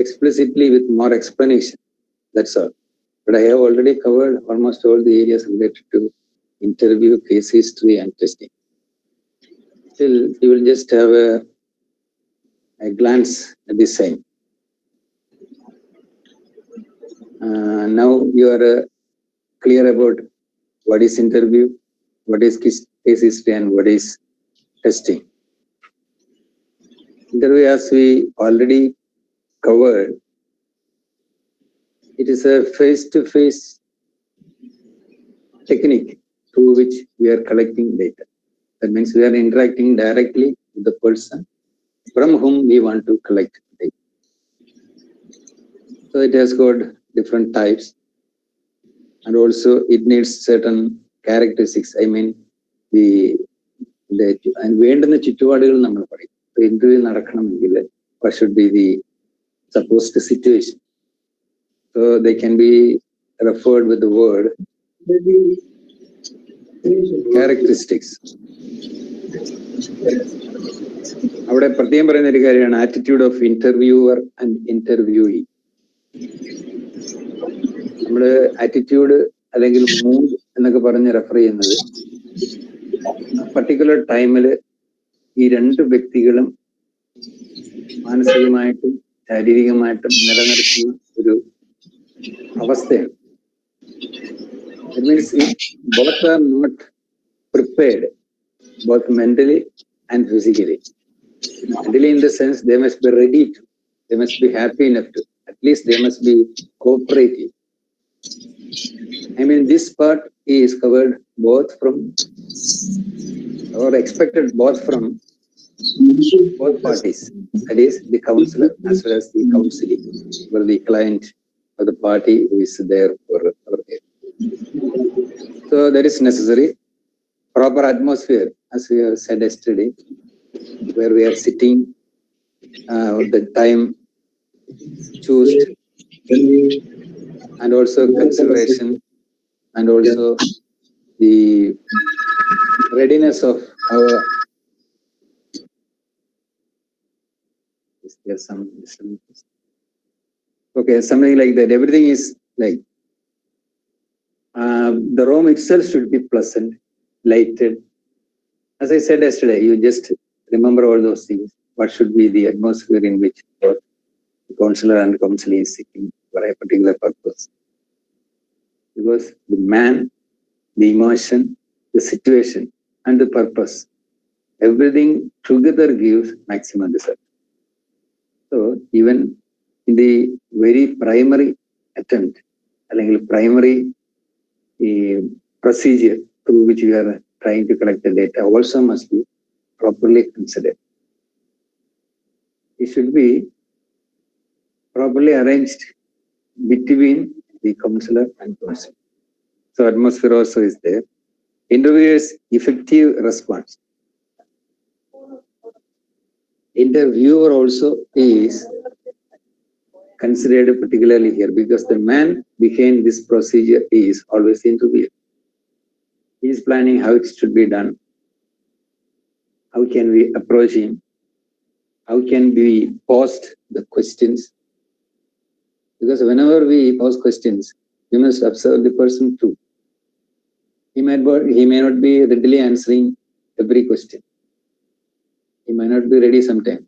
explicitly with more explanation. That's all. But I have already covered almost all the areas related to interview, case history, and testing. Still, you will just have a glance at the same. Now you are clear about what is interview, what is case history, and what is testing. Interview, as we already covered, it is a face-to-face technique through which we are collecting data. That means we are interacting directly with the person from whom we want to collect data. So it has got different types, and also it needs certain characteristics. I mean, and വേണ്ടുന്ന ചുറ്റുപാടുകൾ നമ്മൾ പറയും. Interview നടക്കണമെങ്കിൽ what should be the supposed situation? So they can be referred with the word characteristics. അവിടെ പ്രത്യേകം പറയുന്ന ഒരു കാര്യമാണ് ആറ്റിറ്റ്യൂഡ് ഓഫ് ഇന്റർവ്യൂവർ ആൻഡ് ഇന്റർവ്യൂയി. നമ്മള് ആറ്റിറ്റ്യൂഡ് അല്ലെങ്കിൽ മൂഡ് എന്നൊക്കെ പറഞ്ഞ് റെഫർ ചെയ്യുന്നത് പർട്ടിക്കുലർ ടൈമില് ഈ രണ്ട് വ്യക്തികളും മാനസികമായിട്ടും ശാരീരികമായിട്ടും നിലനിർത്തുന്ന ഒരു അവസ്ഥയാണ്. It means if both are not prepared, both mentally and physically. Mentally in the sense they must be ready to, they must be happy enough to, at least they must be cooperative. I mean, this part is covered both from, or expected both from both parties, that is the counselor as well as the counselee, or the client or the party who is there for there. So that is necessary. Proper atmosphere, as we have said yesterday, where we are sitting, the time chosen, and also consideration, and also the readiness of our. Is there some? Okay, something like that. Everything is like the room itself should be pleasant, lighted. As I said yesterday, you just remember all those things. What should be the atmosphere in which both the counselor and counselee is seeking for a particular purpose? Because the man, the emotion, the situation, and the purpose, everything together gives maximum result. So even in the very primary attempt, primary procedure through which we are trying to collect the data also must be properly considered. It should be properly arranged between the counselor and person. So atmosphere also is there. Interviewer's effective response. Interviewer also is considered particularly here because the man behind this procedure is always the interviewer. He is planning how it should be done. How can we approach him? How can we post the questions? Because whenever we pose questions, we must observe the person too. He may not be readily answering every question. He may not be ready sometimes.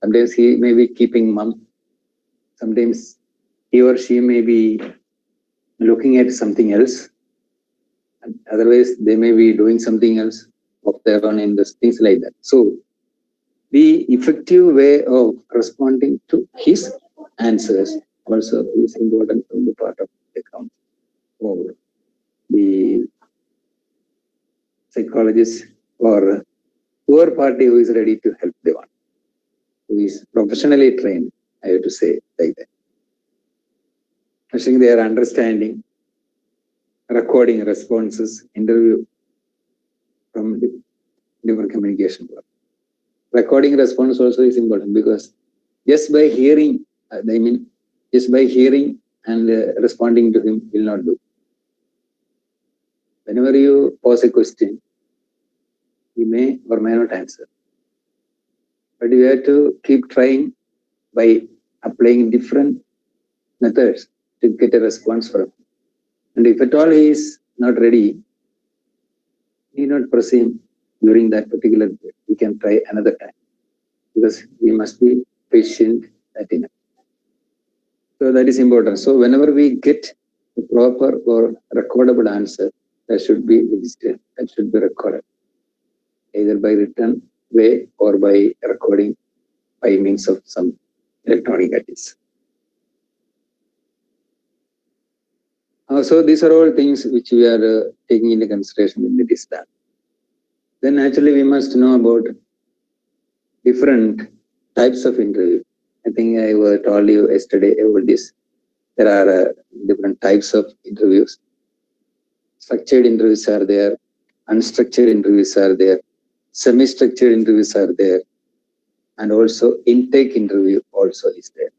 Sometimes he may be keeping mum. Sometimes he or she may be looking at something else. And otherwise, they may be doing something else of their own interest, things like that. So, the effective way of responding to his answers also is important from the part of the counsel or the psychologist or poor party who is ready to help the one, who is professionally trained, I have to say like that. I think they are understanding, recording responses, interview from different communication. Recording response also is important because just by hearing, just by hearing and responding to him will not do. Whenever you pose a question, he may or may not answer. But you have to keep trying by applying different methods to get a response from him. And if at all he is not ready, he not proceed during that particular period. We can try another time because we must be patient at enough. So that is important. So whenever we get the proper or recordable answer, that should be registered, that should be recorded, either by written way or by recording by means of some electronic gadgets. So these are all things which we are taking into consideration when it is done. Then actually we must know about different types of interview. I think I told you yesterday about this. There are different types of interviews. Structured interviews are there, unstructured interviews are there, semi-structured interviews are there, and also intake interview also is there.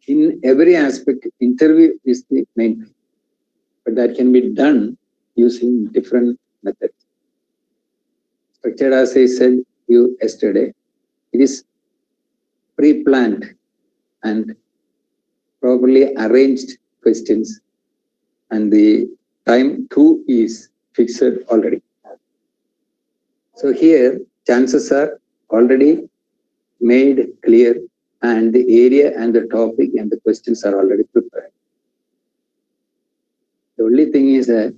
In every aspect, interview is the main thing, but that can be done using different methods. Structured, as I said you yesterday, it is pre-planned and properly arranged questions, and the time too is fixed already. So here chances are already made clear, and the area and the topic and the questions are already prepared. The only thing is that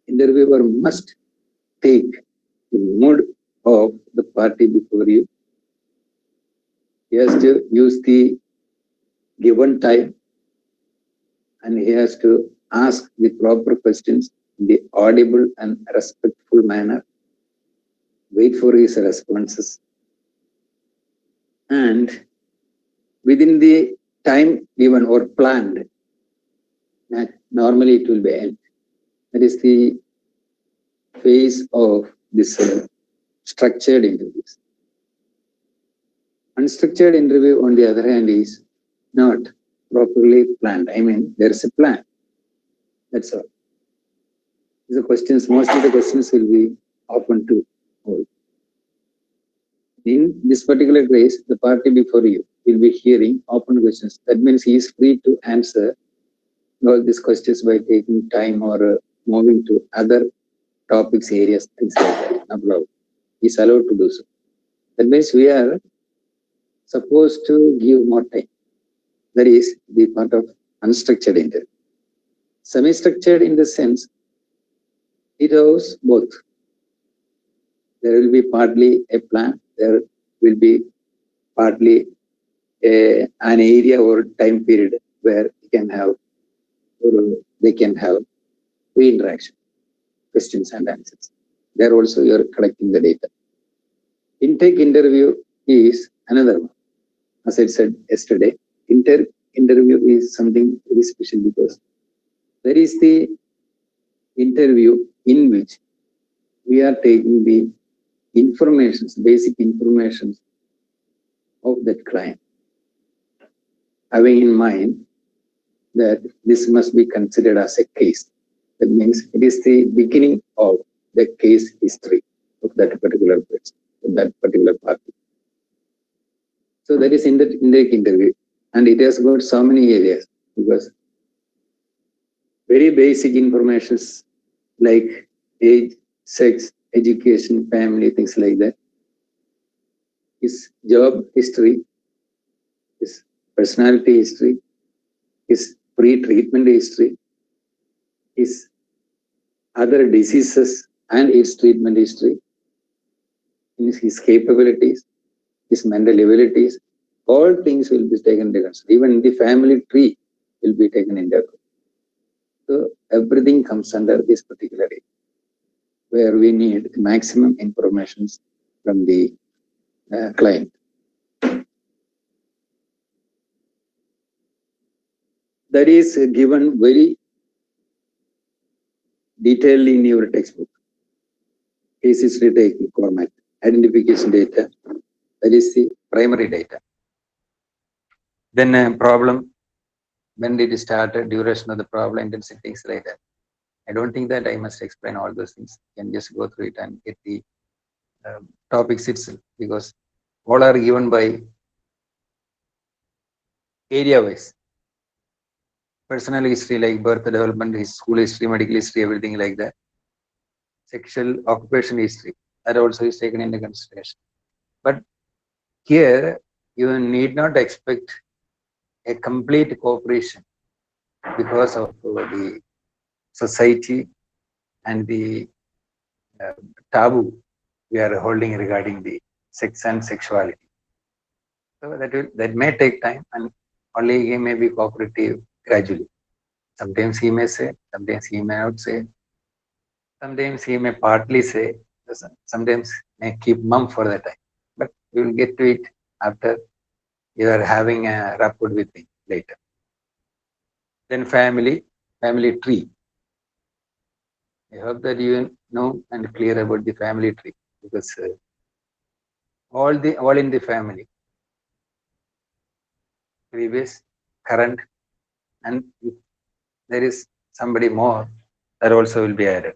interviewer must take the mood of the party before you. He has to use the given time, and he has to ask the proper questions in the audible and respectful manner. Wait for his responses, and within the time given or planned, normally it will be end. That is the phase of this structured interviews. Unstructured interview, on the other hand, is not properly planned. I mean, there is a plan. That's all. The questions, most of the questions will be open to all. In this particular case, the party before you will be hearing open questions. That means he is free to answer all these questions by taking time or moving to other topics, areas, things like that. No problem. He is allowed to do so. That means we are supposed to give more time. That is the part of unstructured interview. Semi-structured in the sense, it has both. There will be partly a plan, there will be partly an area or time period where they can have free interaction, questions and answers. There also you are collecting the data. Intake interview is another one. As I said yesterday, interview is something very special because there is the interview in which we are taking the informations, basic informations of that client, having in mind that this must be considered as a case. That means it is the beginning of the case history of that particular person, of that particular party. So that is in the intake interview, and it has got so many areas because very basic informations like age, sex, education, family, things like that. His job history, his personality history, his pre-treatment history, his other diseases and its treatment history, his capabilities, his mental abilities, all things will be taken into consideration. Even the family tree will be taken into account. So everything comes under this particular area, where we need maximum information from the client. That is given very detailed in your textbook. Case history taking format, identification data, that is the primary data. Then problem, when did it start, duration of the problem, intensity, things like that. I don't think that I must explain all those things. You can just go through it and get the topics itself, because all are given by area wise. Personal history like birth, development, his school history, medical history, everything like that. Sexual occupation history, that also is taken into consideration. But here, you need not expect a complete cooperation because of the society and the taboo we are holding regarding the sex and sexuality. So that may take time, and only he may be cooperative gradually. Sometimes he may say, sometimes he may not say, sometimes he may partly say, sometimes may keep mum for the time. But we will get to it after you are having a rapport with him later. Then family tree. I hope that you know and clear about the family tree, because all in the family, previous, current, and if there is somebody more, that also will be added.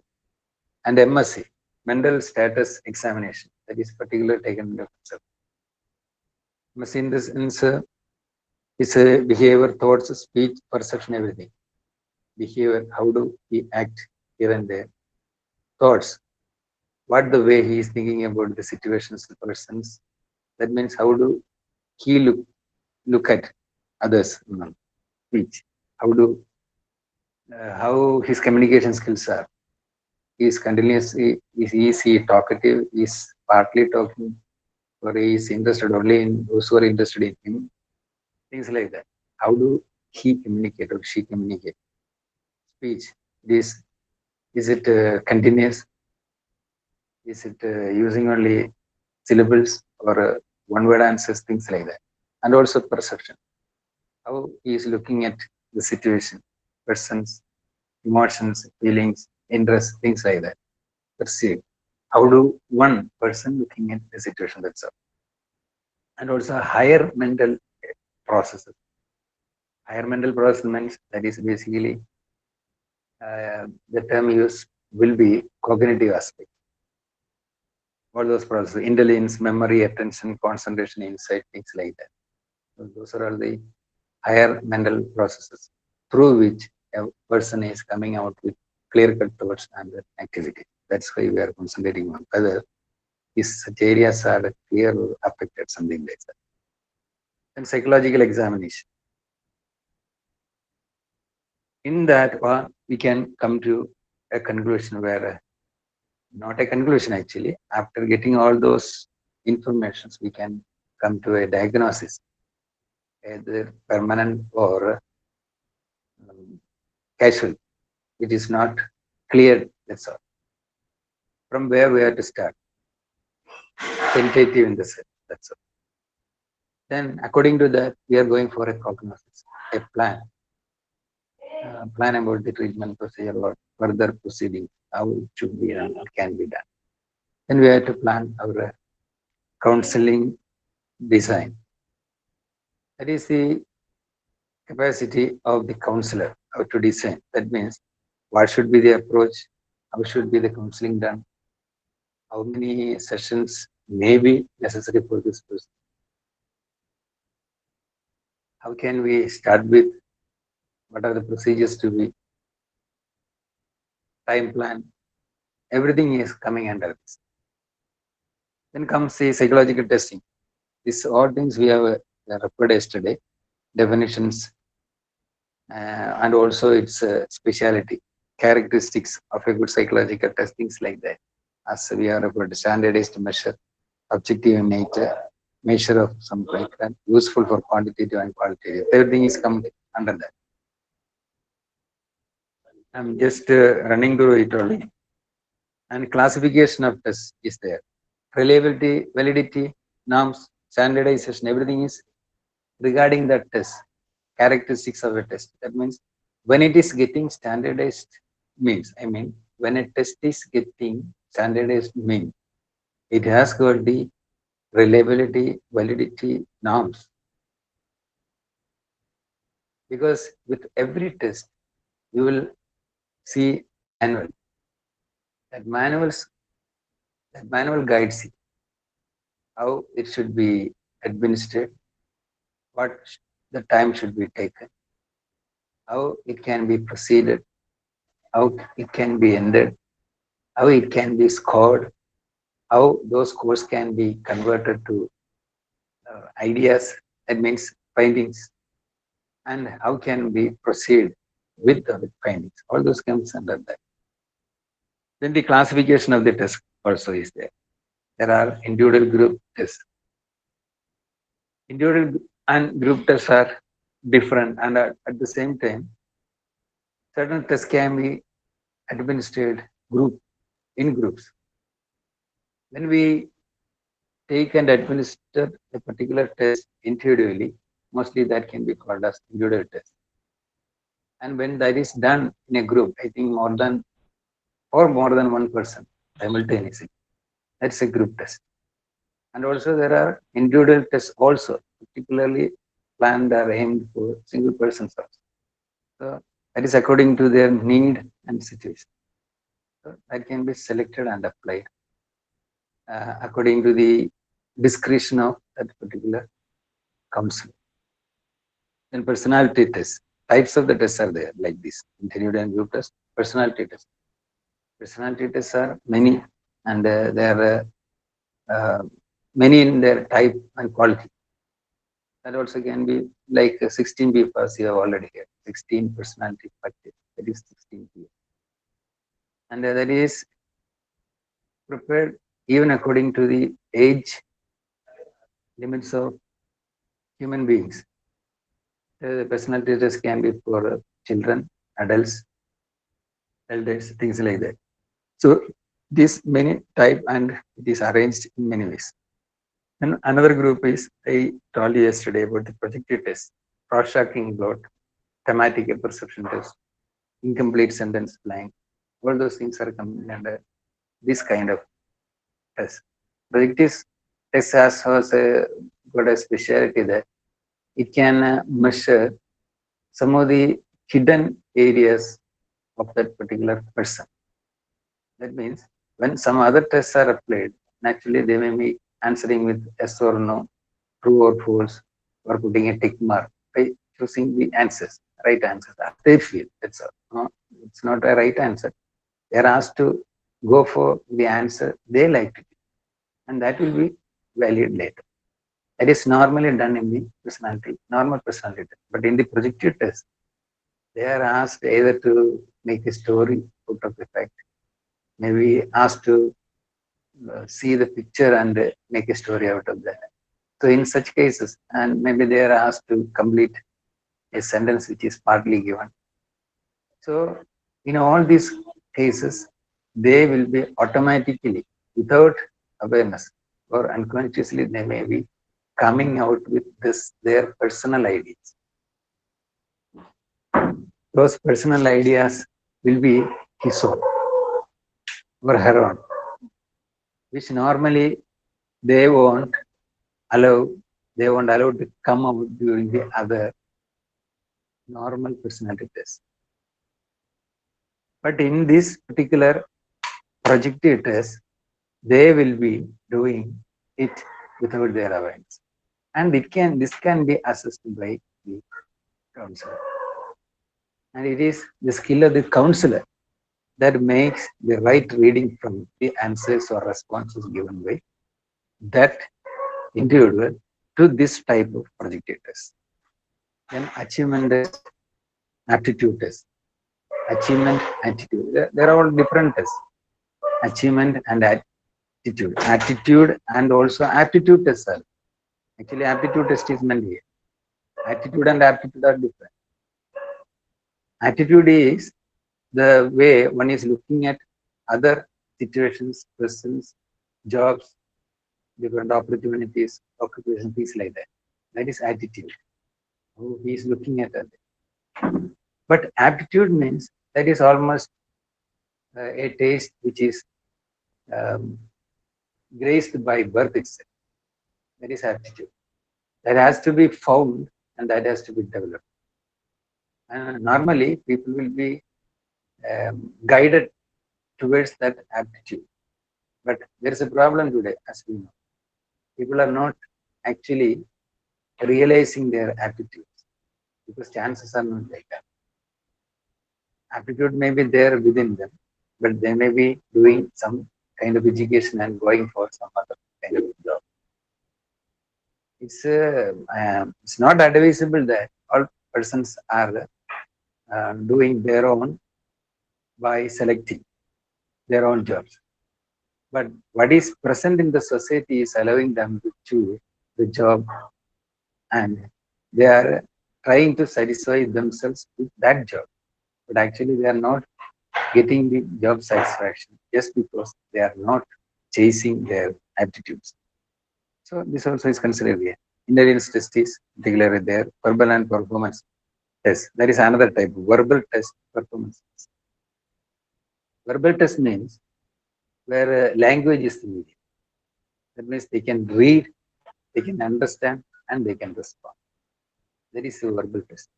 And MSc, mental status examination, that is particularly taken into consideration. MSc in this sense is behavior, thoughts, speech, perception, everything. Behavior, how do we act here and there? Thoughts, what the way he is thinking about the situations, the persons. That means how do he look at others, speech. How do how his communication skills are. He is continuously, is he talkative, is partly talking, or he is interested only in those who are interested in him, things like that. How do he communicate or she communicate? Speech, is it continuous? Is it using only syllables or one word answers, things like that? And also perception, how he is looking at the situation, persons, emotions, feelings, interests, things like that. Perceive. How do one person looking at the situation, that's all. And also higher mental processes. Higher mental process means that is basically the term used will be cognitive aspect. All those processes, intelligence, memory, attention, concentration, insight, things like that. So those are all the higher mental processes through which a person is coming out with clear-cut thoughts and activity. That's why we are concentrating on whether if such areas are clear or affected, something like that. And psychological examination. In that one, we can come to a conclusion where, not a conclusion actually, after getting all those informations, we can come to a diagnosis, either permanent or casual. It is not clear, that's all. From where we have to start? Tentative in the sense, that's all. Then according to that, we are going for a prognosis, a plan. Plan about the treatment procedure or further proceeding, how it should be done or can be done. Then we have to plan our counseling design. That is the capacity of the counselor, how to design. That means what should be the approach, how should be the counseling done, how many sessions may be necessary for this person. How can we start with, what are the procedures to be, time plan, everything is coming under this. Then comes the psychological testing. These all things we have referred yesterday, definitions, and also its speciality, characteristics of a good psychological test, things like that. As we are referred, standardized measure, objective in nature, measure of some like that, useful for quantitative and qualitative. Everything is come under that. I'm just running through it only. And classification of tests is there. Reliability, validity, norms, standardization, everything is regarding that test, characteristics of a test. That means when it is getting standardized means, when a test is getting standardized means, it has got the reliability, validity, norms. Because with every test, you will see manual. That manual guides you. how it should be administered, what the time should be taken, how it can be proceeded, how it can be ended, how it can be scored, how those scores can be converted to ideas, that means findings, and how can we proceed with the findings. All those comes under that. Then the classification of the test also is there. There are individual group tests. Individual and group tests are different, and at the same time, certain tests can be administered in groups. When we take and administer a particular test individually, mostly that can be called as individual test. And when that is done in a group, I think more than one person simultaneously, that's a group test. And also there are individual tests also, particularly planned or aimed for single persons also. So that is according to their need and situation. So that can be selected and applied according to the discretion of that particular council. Then personality tests. Types of the tests are there like this: individual and group test, personality test. Personality tests are many, and they are many in their type and quality. That also can be like 16 BPAS you have already here. 16 personality factors. That is 16 P. And that is prepared even according to the age limits of human beings. The personality test can be for children, adults, elders, things like that. So this many type, and it is arranged in many ways. And another group is, I told you yesterday about the projective test, Rorschach blot, thematic perception test, incomplete sentence blank. All those things are coming under this kind of test. Projective test has got a speciality that it can measure some of the hidden areas of that particular person. That means when some other tests are applied, naturally they may be answering with yes or no, true or false, or putting a tick mark by choosing the answers, right answers. They feel that's all. No, it's not a right answer. They are asked to go for the answer they like to give, and that will be valued later. That is normally done in the normal personality test. But in the projective test, they are asked either to make a story out of the fact, maybe asked to see the picture and make a story out of that. So in such cases, and maybe they are asked to complete a sentence which is partly given. So in all these cases, they will be automatically, without awareness or unconsciously, they may be coming out with their personal ideas. Those personal ideas will be his own or her own, which normally they won't allow to come out during the other normal personality test. But in this particular projective test, they will be doing it without their awareness. And this can be assessed by the counselor. And it is the skill of the counselor that makes the right reading from the answers or responses given by that individual to this type of projective test. Then achievement test, aptitude test. Achievement, attitude. There are all different tests. Achievement and attitude. Attitude and also aptitude tests are. Actually, aptitude test is meant here. Attitude and aptitude are different. Attitude is the way one is looking at other situations, persons, jobs, different opportunities, occupation, things like that. That is attitude. How he is looking at it. But aptitude means that is almost a taste which is graced by birth itself. That is aptitude. That has to be found and that has to be developed. And normally people will be guided towards that aptitude. But there is a problem today, as we know. People are not actually realizing their aptitudes because chances are not like that. Aptitude may be there within them, but they may be doing some kind of education and going for some other kind of job. It's not advisable that all persons are doing their own by selecting their own jobs. But what is present in the society is allowing them to choose the job, and they are trying to satisfy themselves with that job. But actually, they are not getting the job satisfaction just because they are not chasing their aptitudes. So this also is considered here. Intelligence test is particularly there, verbal and performance test. That is another type, verbal test, performance test. Verbal test means where language is the medium. That means they can read, they can understand, and they can respond. That is a verbal test.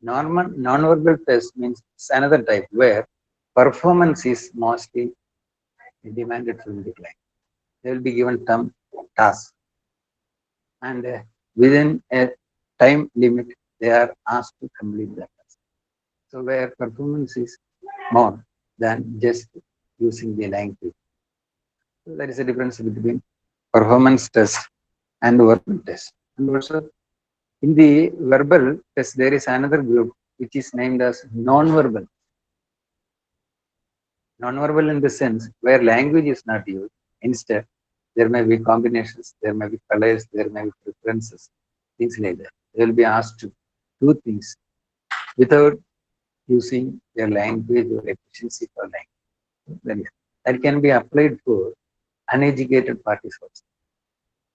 Non-verbal test means it's another type where performance is mostly demanded from the client. They will be given some tasks, and within a time limit, they are asked to complete that task. So where performance is more than just using the language. So there is a difference between performance test and verbal test. And also in the verbal test, there is another group which is named as non-verbal. Non-verbal in the sense where language is not used. Instead, there may be combinations, there may be colors, there may be preferences, things like that. They will be asked to do things without using their language or efficiency for language. That can be applied for uneducated parties also,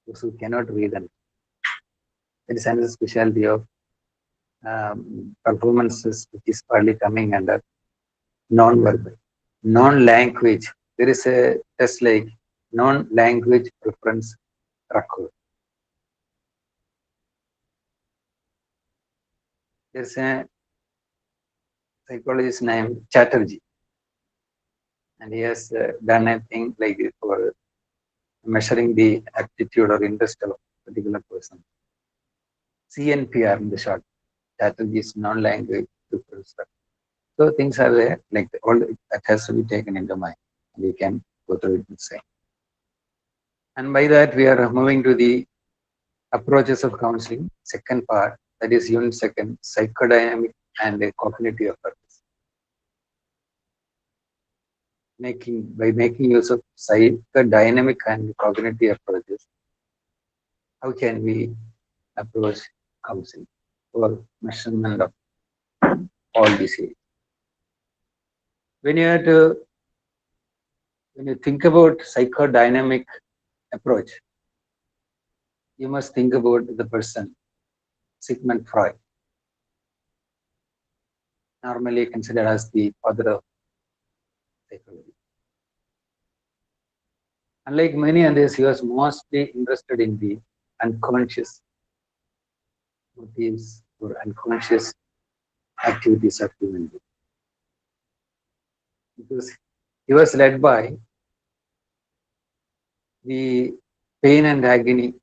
those who cannot read and that is another specialty of performances which is partly coming under non-verbal. Non-language, there is a test like non-language preference record. There's a psychologist named Chatterjee, and he has done a thing like this for measuring the aptitude or interest of a particular person. CNPR in the short, Chatterjee's non-language preference record. So things are there, like all that has to be taken into mind. We can go through it the same. And by that, we are moving to the approaches of counseling, second part, that is unit second, psychodynamic and cognitive approaches. By making use of psychodynamic and cognitive approaches, how can we approach counseling for measurement of all these areas? When you think about psychodynamic approach, you must think about the person, Sigmund Freud, normally considered as the father of psychology. Unlike many others, he was mostly interested in the unconscious motives or unconscious activities of human beings. Because he was led by the pain and agony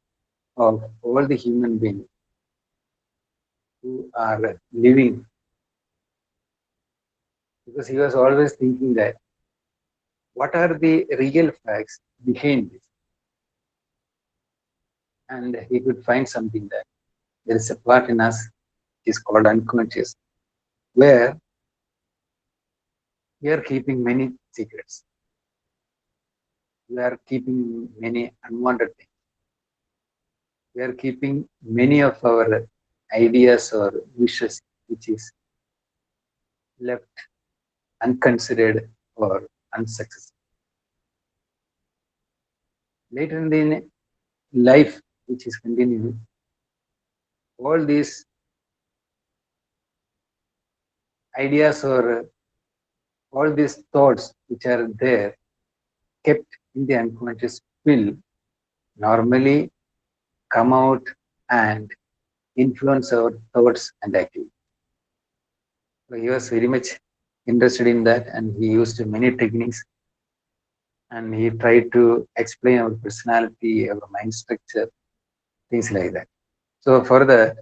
of all the human beings who are living. Because he was always thinking that what are the real facts behind this? And he could find something that there is a part in us which is called unconscious, where we are keeping many secrets. We are keeping many unwanted things. We are keeping many of our ideas or wishes which is left unconsidered or unsuccessful. Later in the life which is continuing, all these ideas or all these thoughts which are there kept in the unconscious will normally come out and influence our thoughts and activities. So he was very much interested in that, and he used many techniques. and he tried to explain our personality, our mind structure, things like that. So further,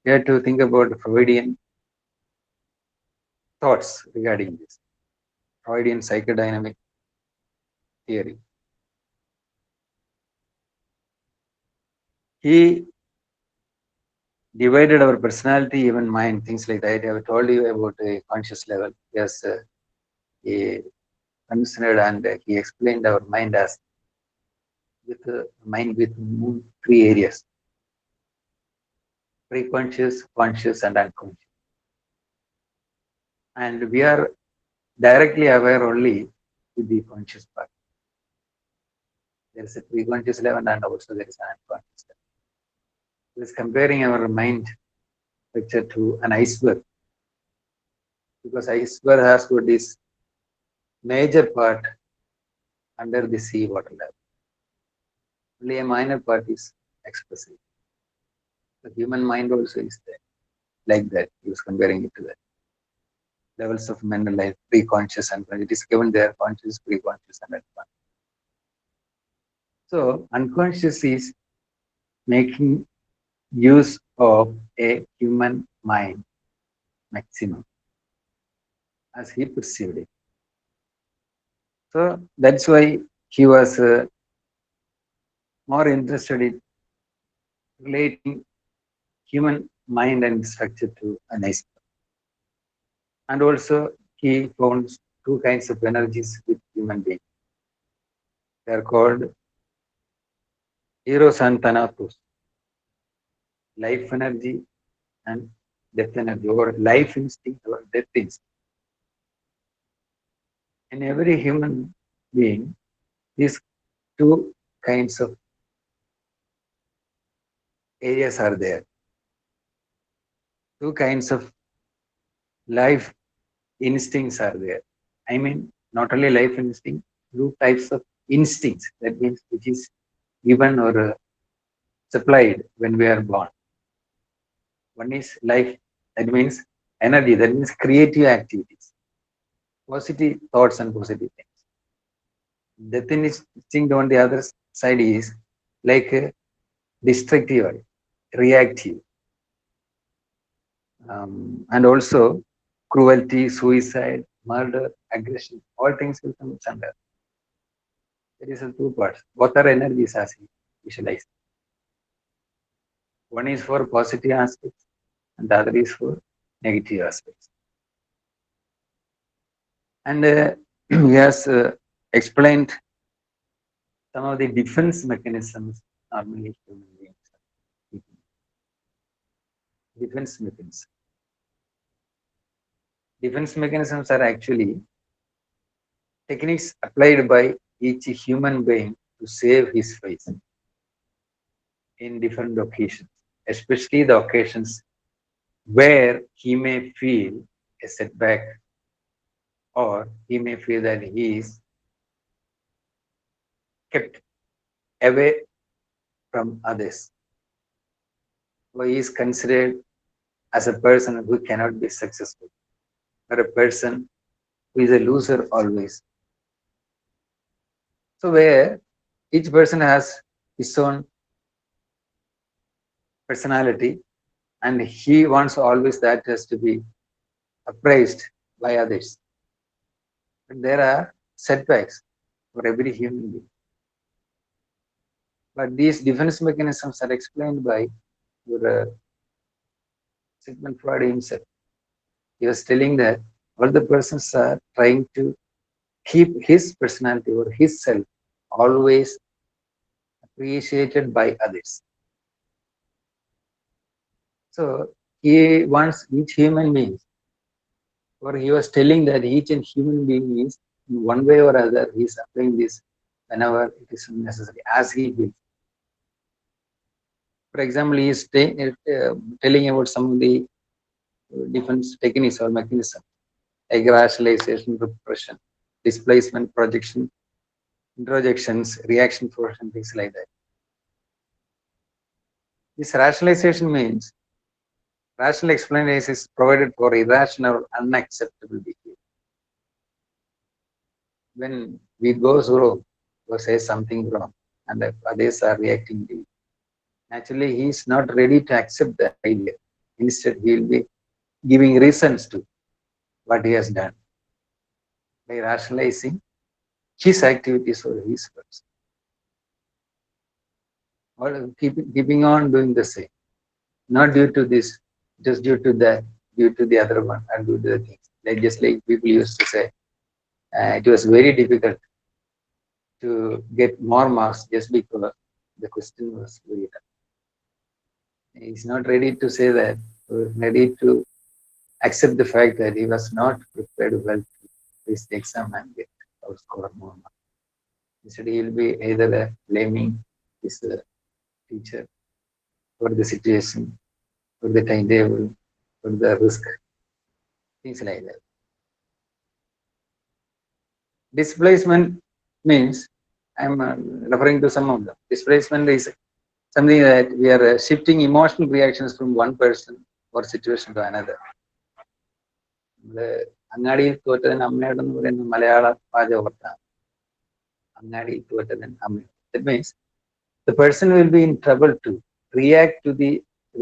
we have to think about Freudian thoughts regarding this, Freudian psychodynamic theory. He divided our personality, even mind, things like that. I have told you about a conscious level. Yes, he considered and he explained our mind as with mind with three areas: pre-conscious, conscious, and unconscious. And we are directly aware only with the conscious part. There is a pre-conscious level and also there is an unconscious level. It is comparing our mind picture to an iceberg, because iceberg has got this major part under the sea water level. Only a minor part is expressive. The human mind also is there, like that. He was comparing it to that. Levels of mental life, pre-conscious and conscious. It is given there, conscious, pre-conscious, and unconscious. So unconscious is making use of a human mind maximum as he perceived it. So that's why he was more interested in relating human mind and structure to an iceberg. And also he found two kinds of energies with human beings. They are called Eros and Thanatos, life energy and death energy, or life instinct or death instinct. In every human being, these two kinds of areas are there. Two kinds of life instincts are there. I mean, not only life instinct, two types of instincts. That means which is given or supplied when we are born. One is life, that means energy, that means creative activities, positive thoughts and positive things. Death instinct on the other side is like destructive, reactive, and also cruelty, suicide, murder, aggression, all things will come under. There is a two parts. Both are energies as we visualize. One is for positive aspects and the other is for negative aspects. And he has explained some of the defense mechanisms normally human beings are keeping. Defense mechanisms. Defense mechanisms are actually techniques applied by each human being to save his face in different occasions, especially the occasions where he may feel a setback or he may feel that he is kept away from others, or he is considered as a person who cannot be successful, or a person who is a loser always. So where each person has his own personality and he wants always that has to be appraised by others. But there are setbacks for every human being. But these defense mechanisms are explained by your Sigmund Freud himself. He was telling that all the persons are trying to keep his personality or his self always appreciated by others. So he wants each human being, or he was telling that each and human being is in one way or other, he is applying this whenever it is necessary, as he will. For example, he is telling about some of the defense techniques or mechanisms like rationalization, repression, displacement, projection, introjections, reaction force, and things like that. This rationalization means rational explanation is provided for irrational or unacceptable behavior. When we go through or says something wrong, and others are reacting to it. Naturally, he is not ready to accept the idea. Instead, he will be giving reasons to what he has done by rationalizing his activities or his words, or keeping on doing the same. Not due to this, just due to that, due to the other one, and due to the things. Like just like people used to say, it was very difficult to get more marks just because the question was very tough. He's not ready to say that, or ready to accept the fact that he was not prepared well to face the exam and get or score more marks. Instead, he will be either blaming his teacher for the situation, for the timetable, for the risk, things like that. Displacement means, I'm referring to some of them. Displacement is something that we are shifting emotional reactions from one person or situation to another. അങ്ങാടിയിൽ തോറ്റതിന് അമ്മയോടെന്ന് പറയുന്ന മലയാള പാചകവർത്താണ്. അങ്ങാടിയിൽ തോറ്റതിന് അമ്മ. That means the person will be in trouble to react to the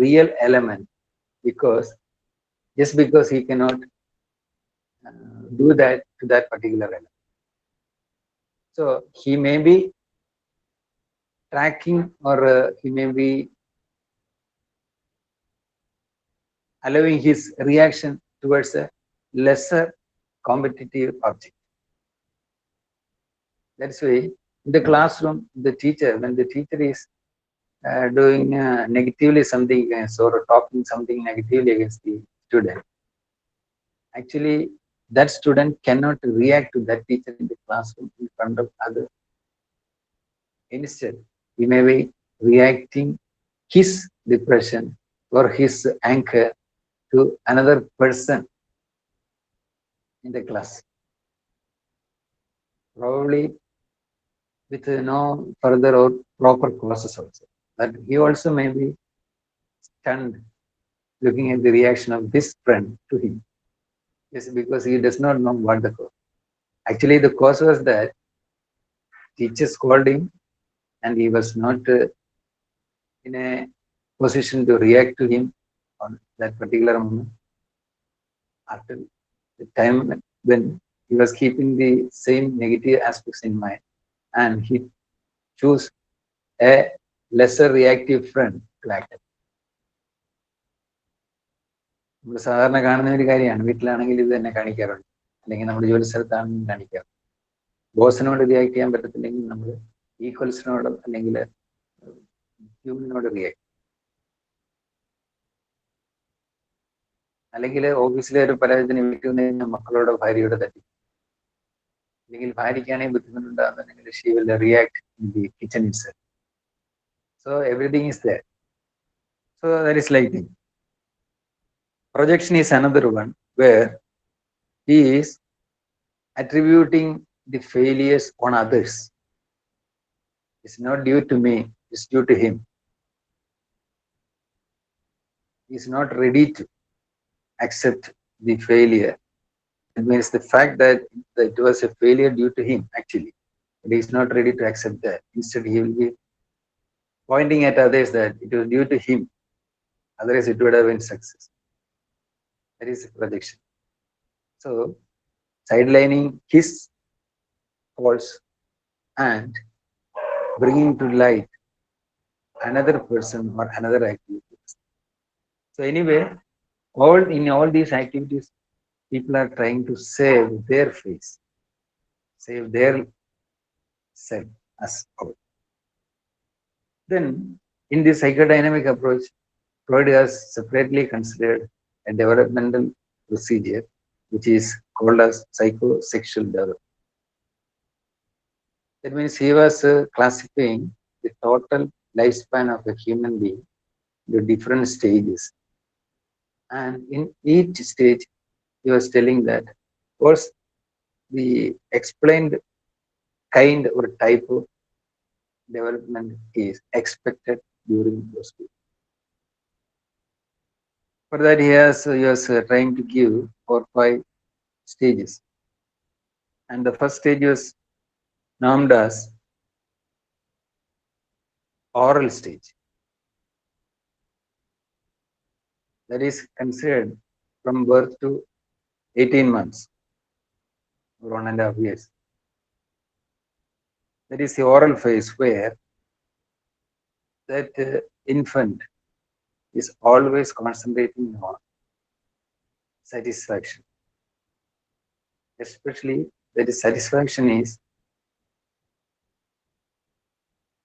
real element because just because he cannot do that to that particular element. So he may be tracking, or he may be allowing his reaction towards a lesser competitive object. That's why in the classroom, the teacher, when the teacher is doing negatively something against, or talking something negatively against the student, actually that student cannot react to that teacher in the classroom in front of others. Instead, he may be reacting his depression or his anger to another person in the class, probably with no further or proper causes also. But he also may be stunned looking at the reaction of this friend to him, just because he does not know what the cause. Actually, the cause was that teacher scolded him and he was not in a position to react to him on that particular moment. After the time when he was keeping the same negative aspects in mind, and he chose a lesser reactive friend to act. നമ്മൾ സാധാരണ കാണുന്ന ഒരു കാര്യമാണ്. വീട്ടിലാണെങ്കിൽ ഇത് തന്നെ കാണിക്കാറുണ്ട്, അല്ലെങ്കിൽ നമ്മുടെ ജോലി സ്ഥലത്താണെങ്കിലും കാണിക്കാറുണ്ട്. ബോസിനോട് റിയാക്ട് ചെയ്യാൻ പറ്റത്തില്ലെങ്കിൽ നമ്മൾ ഈക്വൽസിനോട് അല്ലെങ്കിൽ ഹ്യൂമനോട് റിയാക്ട്, അല്ലെങ്കിൽ ഓഫീസിലെ ഒരു പരാജയത്തിന് വീട്ടിൽ നിന്ന് മക്കളോട് ഭാര്യയോട് തട്ടി, അല്ലെങ്കിൽ ഭാര്യയ്ക്കാണെങ്കിൽ ബുദ്ധിമുട്ടുണ്ടാകുന്നുണ്ടെങ്കിൽ she will react in the kitchen itself. So everything is there. So that is like thing. Projection is another one where he is attributing the failures on others. It's not due to me, it's due to him. He is not ready to accept the failure. It means the fact that it was a failure due to him, actually. But he is not ready to accept that. Instead, he will be pointing at others that it was due to him. Otherwise, it would have been success. That is projection. So, sidelining his faults and bringing to light another person or another activity. So anyway, in all these activities, people are trying to save their face, save their self as whole. Then, in this psychodynamic approach, Freud has separately considered a developmental procedure which is called as psychosexual development. That means he was classifying the total lifespan of a human being into different stages. And in each stage, he was telling that, of course, the explained kind or type of development is expected during those periods. For that, he was trying to give 4 or 5 stages. And the first stage was named as oral stage. That is considered from birth to 18 months or 1.5 years. That is the oral phase where that infant is always concentrating on satisfaction. Especially that is satisfaction is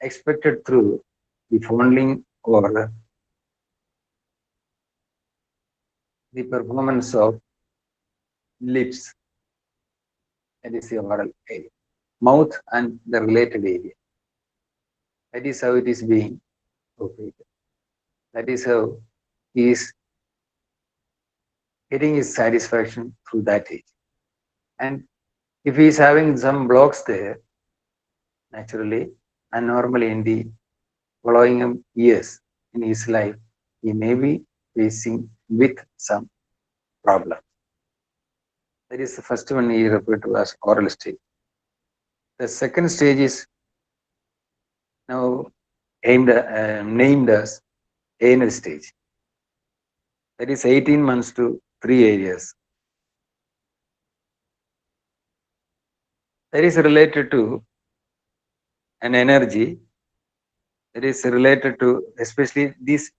expected through the fondling or the performance of lips, that is the oral area, mouth and the related area. That is how it is being operated. That is how he is getting his satisfaction through that age. And if he is having some blocks there, naturally and normally in the following years in his life, he may be facing with some problem. That is the first one he referred to as oral stage. The second stage is now named as anal stage. That is 18 months to 3 areas. That is related to an energy that is related to, especially this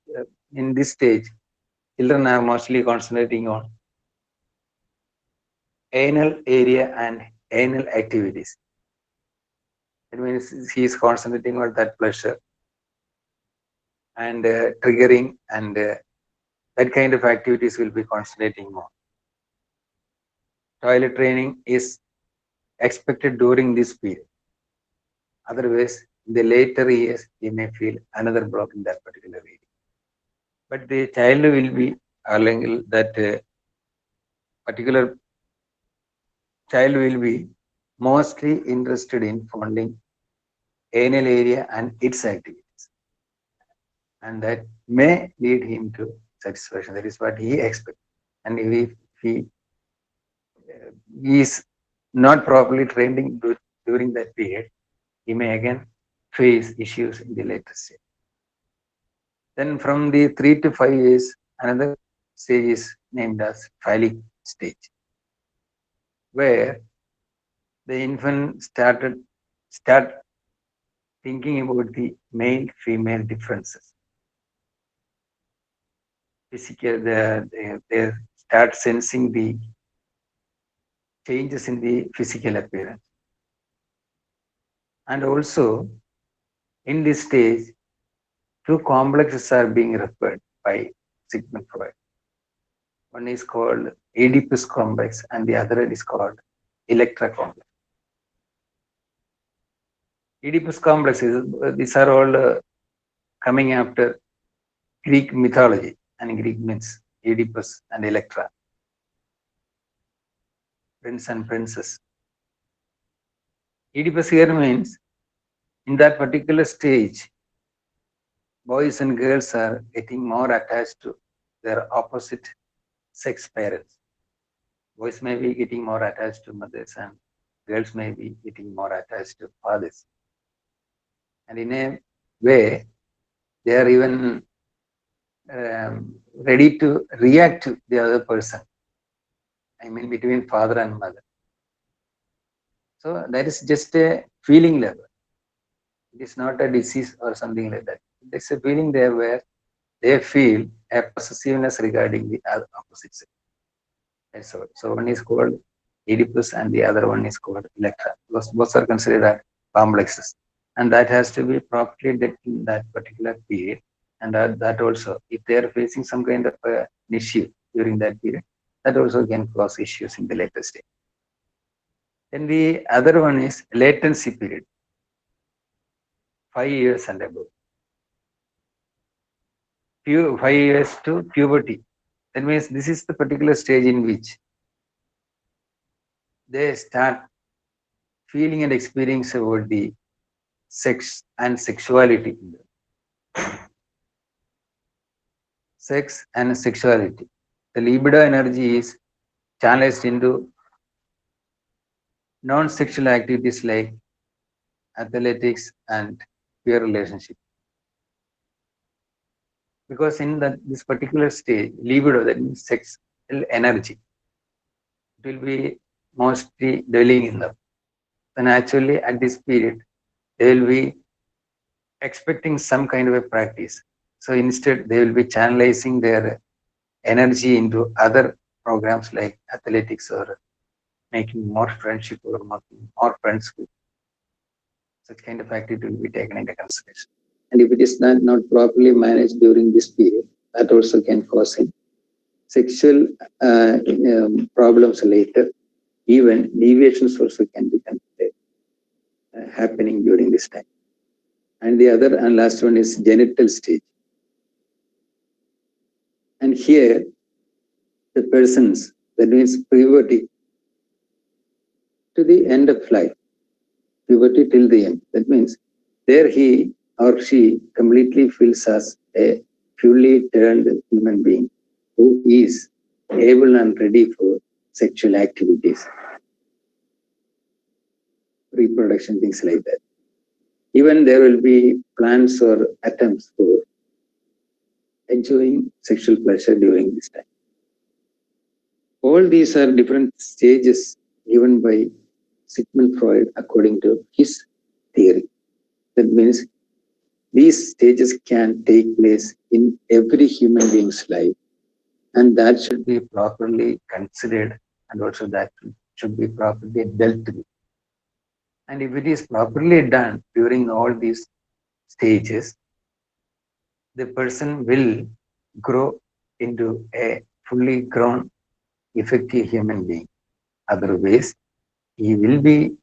in this stage, children are mostly concentrating on anal area and anal activities. It means he is concentrating on that pleasure and triggering, and that kind of activities will be concentrating on. Toilet training is expected during this period. Otherwise, in the later years, he may feel another block in that particular area. But the child will be, that particular child will be mostly interested in fondling anal area and its activities. And that may lead him to satisfaction. That is what he expects. And if he is not properly training during that period, he may again face issues in the later stage. Then from the 3 to 5 years, another stage is named as phallic stage, where the infant start thinking about the male-female differences. Physical, they start sensing the changes in the physical appearance. And also, in this stage, two complexes are being referred by Sigmund Freud. One is called Oedipus complex and the other is called Electra complex. Oedipus complex these are all coming after Greek mythology and Greek myths, Oedipus and Electra, prince and princess. Oedipus here means in that particular stage, boys and girls are getting more attached to their opposite sex parents. Boys may be getting more attached to mothers and girls may be getting more attached to fathers. And in a way, they are even ready to react to the other person. I mean, between father and mother. So that is just a feeling level. It is not a disease or something like that. It's a feeling there where they feel a possessiveness regarding the opposite sex. That's all. So one is called Oedipus and the other one is called Electra. Both are considered as complexes. And that has to be properly dealt in that particular period. And that also, if they are facing some kind of an issue during that period, that also can cause issues in the later stage. Then the other one is latency period, 5 years and above. 5 years to puberty. That means this is the particular stage in which they start feeling and experiencing about the sex and sexuality. Sex and sexuality. The libido energy is channelized into non-sexual activities like athletics and peer relationship. Because in this particular stage, libido, that means sexual energy, it will be mostly dwelling in them. So naturally, at this period, they will be expecting some kind of a practice. So instead, they will be channelizing their energy into other programs like athletics or making more friendship or making more friends with such kind of activity will be taken into consideration. And if it is not properly managed during this period, that also can cause sexual problems later. Even deviations also can be considered happening during this time. And the other and last one is genital stage. And here, the persons, that means puberty to the end of life, puberty till the end. That means there he or she completely feels as a fully turned human being who is able and ready for sexual activities, reproduction, things like that. Even there will be plans or attempts for enjoying sexual pleasure during this time. All these are different stages given by Sigmund Freud according to his theory. That means these stages can take place in every human being's life, and that should be properly considered, and also that should be properly dealt with. And if it is properly done during all these stages, the person will grow into a fully grown, effective human being. Otherwise, he will be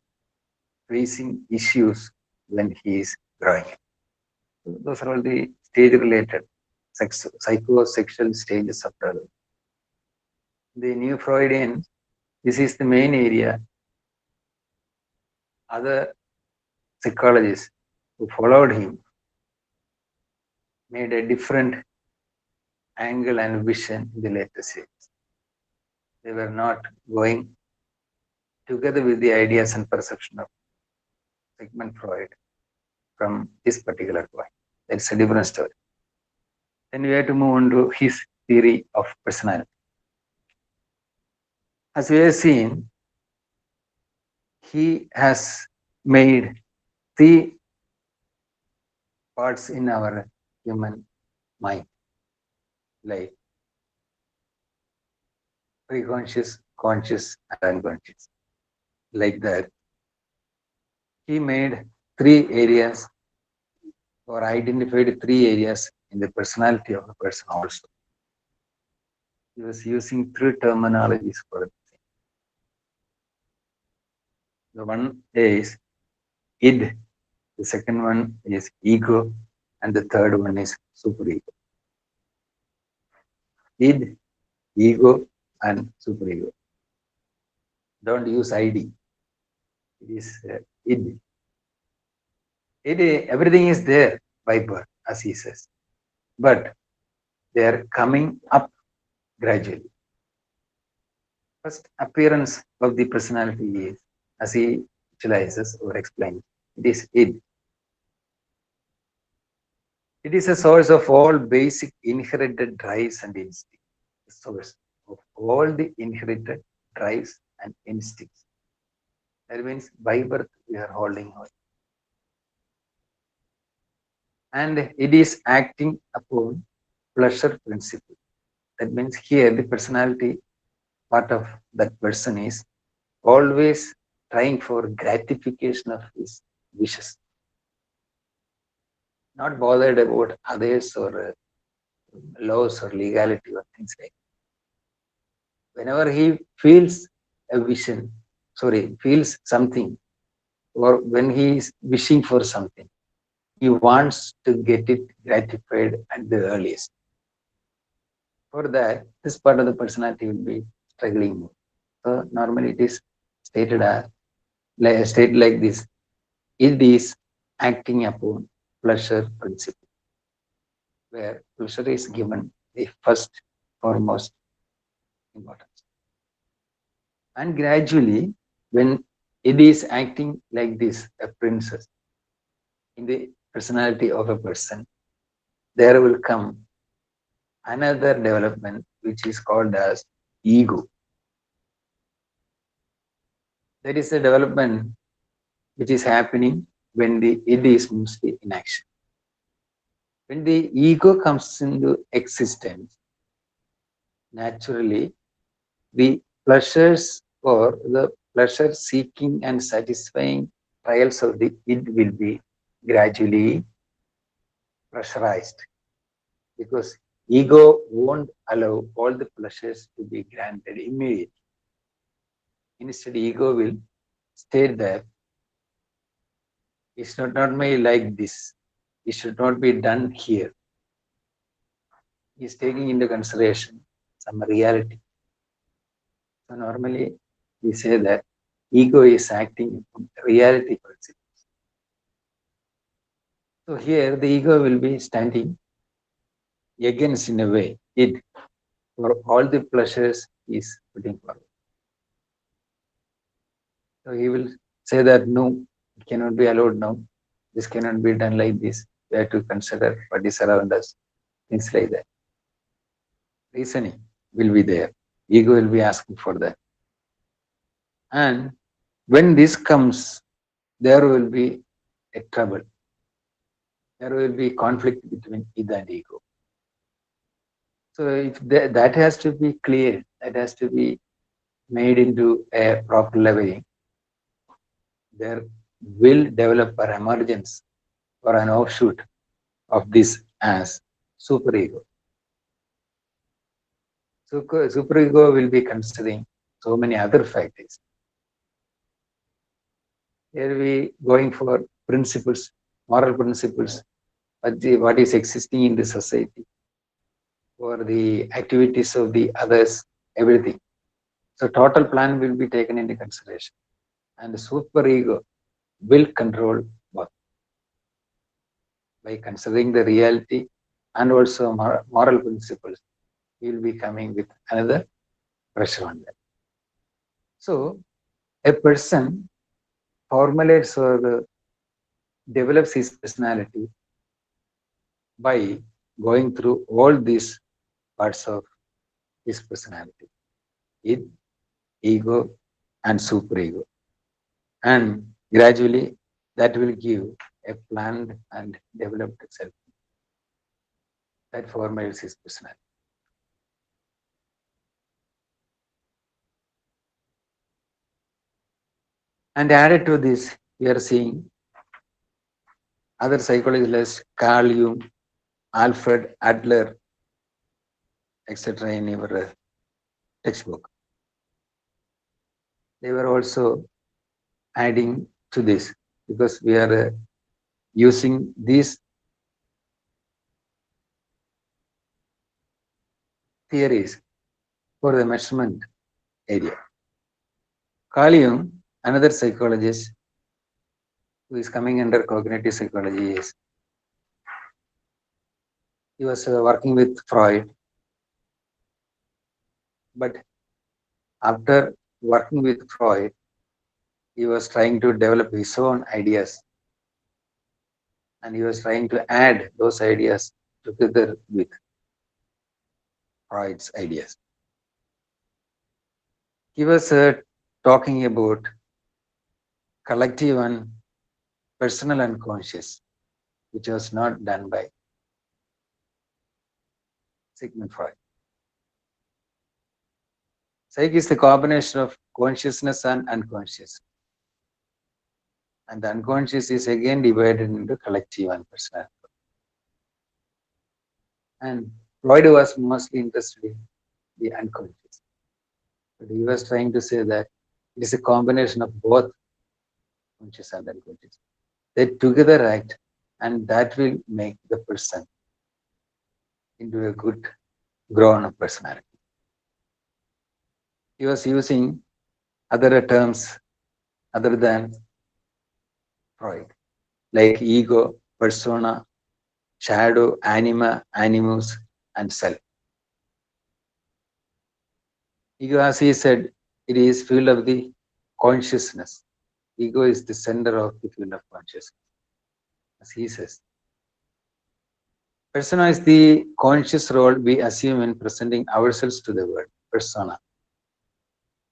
facing issues when he is growing. So those are all the stage-related psychosexual stages of development. The new Freudian, this is the main area. Other psychologists who followed him made a different angle and vision in the later stages. They were not going together with the ideas and perception of Sigmund Freud from this particular point. That's a different story. Then we have to move on to his theory of personality. As we have seen, he has made three parts in our human mind, like preconscious, conscious, and unconscious. Like that, he made three areas or identified three areas in the personality of a person also. He was using three terminologies for it. The one is id, the second one is ego, and the third one is superego. Id, ego, and superego. Don't use ID. It is id. Everything is there by birth, as he says, but they are coming up gradually. First appearance of the personality is, as he utilizes or explains, it is id. It is a source of all basic inherited drives and instincts. The source of all the inherited drives and instincts. That means by birth we are holding on. And it is acting upon pleasure principle. That means here the personality part of that person is always trying for gratification of his wishes. Not bothered about others or laws or legality or things like that. Whenever he feels a vision, feels something, or when he is wishing for something, he wants to get it gratified at the earliest. For that, this part of the personality will be struggling more. So normally it is stated like this. It is acting upon pleasure principle, where pleasure is given the first foremost importance. And gradually, when it is acting like this, a princess, in the personality of a person, there will come another development which is called as ego. That is a development which is happening when the id is mostly in action. When the ego comes into existence, naturally the pleasures or the pleasure seeking and satisfying trials of the id will be gradually pressurized, because ego won't allow all the pleasures to be granted immediately. Instead, ego will state that it's not made like this. It should not be done here. He's taking into consideration some reality. So normally we say that ego is acting from reality principle. So here the ego will be standing against, in a way, it for all the pleasures is putting forward. So he will say that no, it cannot be allowed now. This cannot be done like this. We have to consider what is around us, things like that. Reasoning will be there. Ego will be asking for that. And when this comes, there will be a trouble. There will be conflict between id and ego. So if that has to be clear, that has to be made into a proper leveling, there will develop an emergence or an offshoot of this as superego. So superego will be considering so many other factors. Here we going for principles, moral principles, what is existing in the society, or the activities of the others, everything. So total plan will be taken into consideration, and the superego will control both by considering the reality and also moral principles. He will be coming with another pressure on that. So a person formulates or develops his personality by going through all these parts of his personality: id, ego, and superego. And gradually that will give a planned and developed self that formulates his personality. And added to this, we are seeing other psychologists like Carl Jung, Alfred Adler, etc. in your textbook. They were also adding to this, because we are using these theories for the measurement area. Carl Jung, another psychologist who is coming under cognitive psychology, is he was working with Freud, but after working with Freud, he was trying to develop his own ideas, and he was trying to add those ideas together with Freud's ideas. He was talking about collective and personal unconscious, which was not done by Sigmund Freud. Psyche is the combination of consciousness and unconscious. And the unconscious is again divided into collective and personal. And Freud was mostly interested in the unconscious. But he was trying to say that it is a combination of both conscious and unconscious. They together act, and that will make the person into a good grown-up personality. He was using other terms other than Freud, like ego, persona, shadow, anima, animus, and self. Ego, as he said, it is field of the consciousness. Ego is the center of the field of consciousness, as he says. Persona is the conscious role we assume in presenting ourselves to the world. Persona.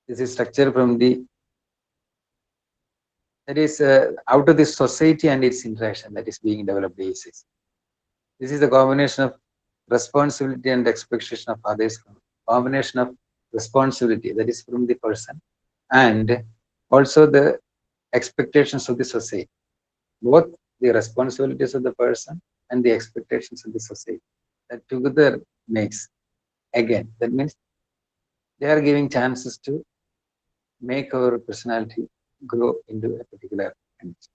This is structure from the that is out of the society and its interaction that is being developed these days. This is the combination of responsibility and expectation of others. Combination of responsibility that is from the person and also the expectations of the society. Both the responsibilities of the person and the expectations of the society. That together makes again. That means they are giving chances to make our personality grow into a particular condition.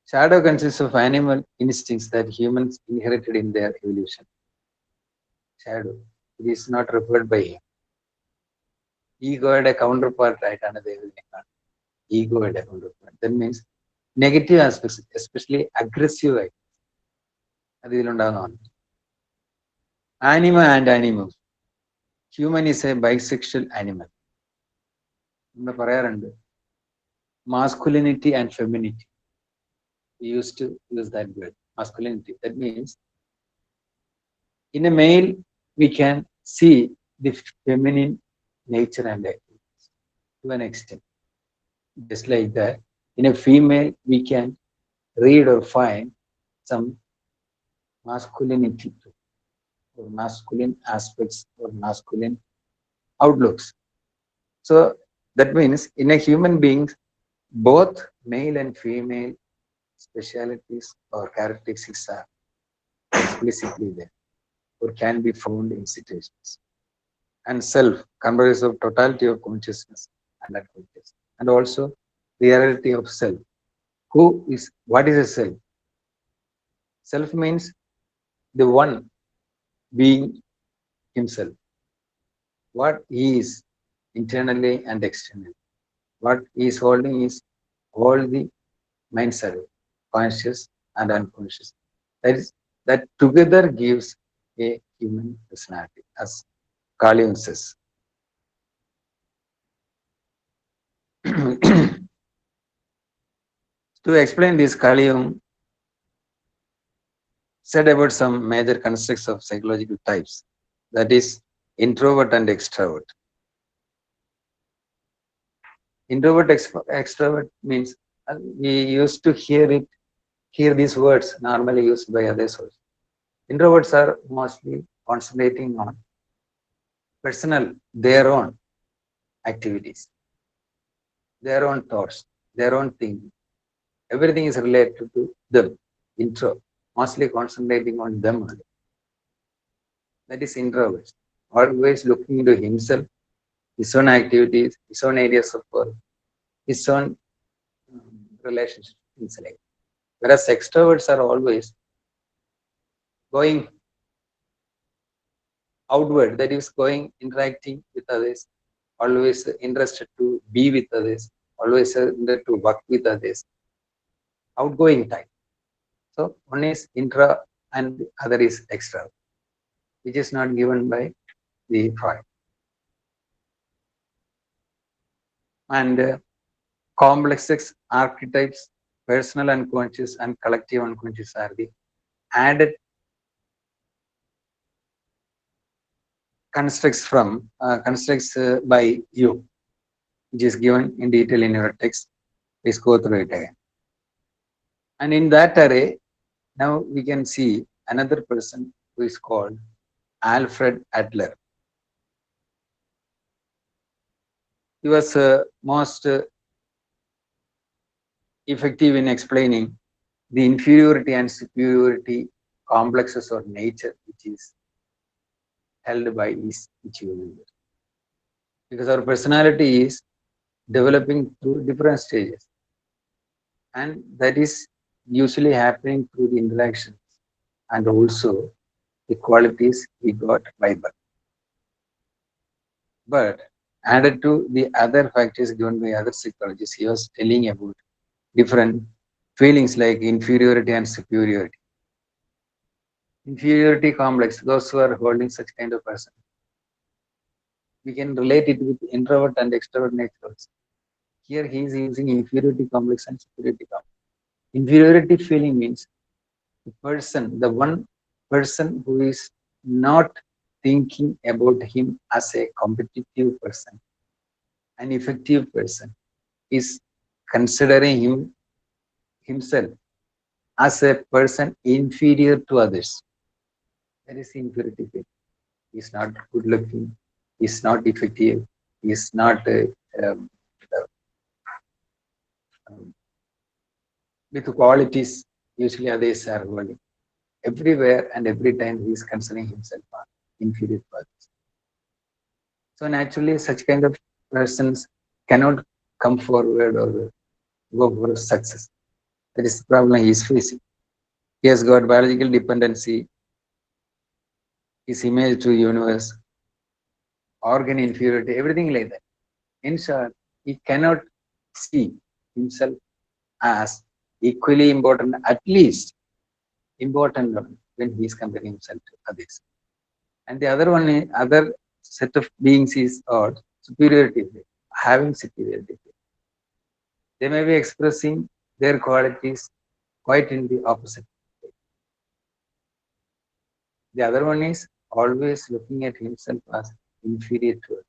Shadow consists of animal instincts that humans inherited in their evolution. Shadow. It is not referred by him. Ego had a counterpart, right? Another ego had a counterpart. That means negative aspects, especially aggressive. Anima and animals. Human is a bisexual animal. Masculinity and femininity. We used to use that word, masculinity. That means in a male, we can see the feminine nature and activities to an extent. Just like that, in a female, we can read or find some masculinity or masculine aspects or masculine outlooks. So that means in a human being, both male and female specialities or characteristics are explicitly there or can be found in situations. And self comprises of totality of consciousness and unconsciousness. And also reality of self. Who is, what is a self? Self means the one being himself. What he is internally and externally. What he is holding is all the minds are conscious and unconscious. That together gives a human personality, as Carl Jung says. To explain this, Carl Jung said about some major constructs of psychological types, that is introvert and extrovert. Introvert, extrovert means we used to hear these words normally used by others also. Introverts are mostly concentrating on personal, their own activities, their own thoughts, their own thinking. Everything is related to them. Intro, mostly concentrating on them only. That is introverts. Always looking into himself, his own activities, his own areas of work, his own relationships, things like that. Whereas extroverts are always going outward, that is going interacting with others, always interested to be with others, always interested to work with others, outgoing type. So one is intra and the other is extra, which is not given by the Freud. And complexes, archetypes, personal unconscious and collective unconscious are the added constructs by you, which is given in detail in your text. Please go through it again. And in that array, now we can see another person who is called Alfred Adler. He was most effective in explaining the inferiority and superiority complexes or nature which is held by each individual. Because our personality is developing through different stages. And that is usually happening through the interactions and also the qualities we got by birth. But added to the other factors given by other psychologists, he was telling about different feelings like inferiority and superiority. Inferiority complex, those who are holding such kind of person. We can relate it with introvert and extrovert natures. Here he is using inferiority complex and superiority complex. Inferiority feeling means the person, the one person who is not thinking about him as a competitive person, an effective person, is considering himself as a person inferior to others. That is inferiority. He is not good looking, he is not effective, he is not um, uh, um, with qualities usually others are holding. Everywhere and every time he is considering himself inferior to others. So naturally, such kind of persons cannot come forward or go for success. That is the problem he is facing. He has got biological dependency, his image to universe, organ inferiority, everything like that. In short, he cannot see himself as equally important, at least important when he is comparing himself to others. And the other one, other set of beings is superiority, having superiority. They may be expressing their qualities quite in the opposite. The other one is always looking at himself as inferior to us.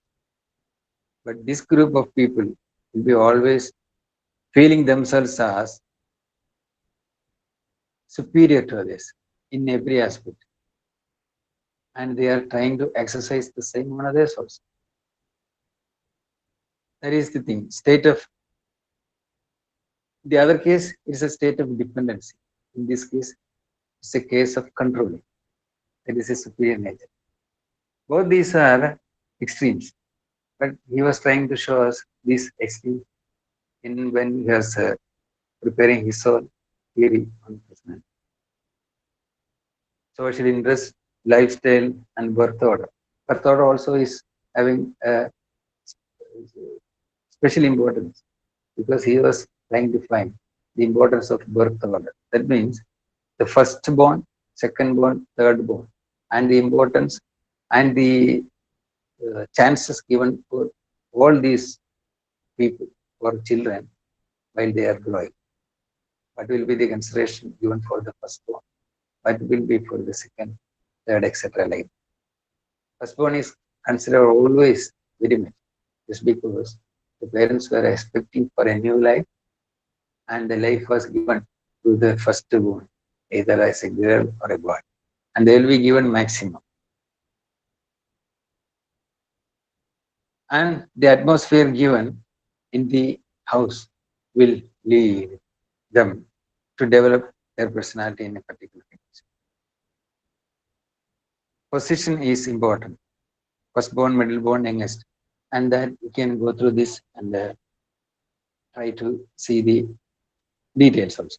But this group of people will be always feeling themselves as superior to others in every aspect. And they are trying to exercise the same on others also. That is the thing. State of the other case is a state of dependency. In this case, it's a case of controlling. That is a superior nature. Both these are extremes. But he was trying to show us this extreme in when he was preparing his own theory on personality. Social interest, lifestyle, and birth order. Birth order also is having a special importance because he was trying to find the importance of birth order. That means the first born, second born, third born, and the importance and the chances given for all these people or children while they are growing. What will be the consideration given for the firstborn? What will be for the second, third, etc. Like firstborn is considered always very much just because the parents were expecting for a new life and the life was given to the firstborn, either as a girl or a boy, and they will be given maximum. And the atmosphere given in the house will lead them to develop their personality in a particular condition. Position is important. Firstborn, middleborn, youngest. And that you can go through this and try to see the details also.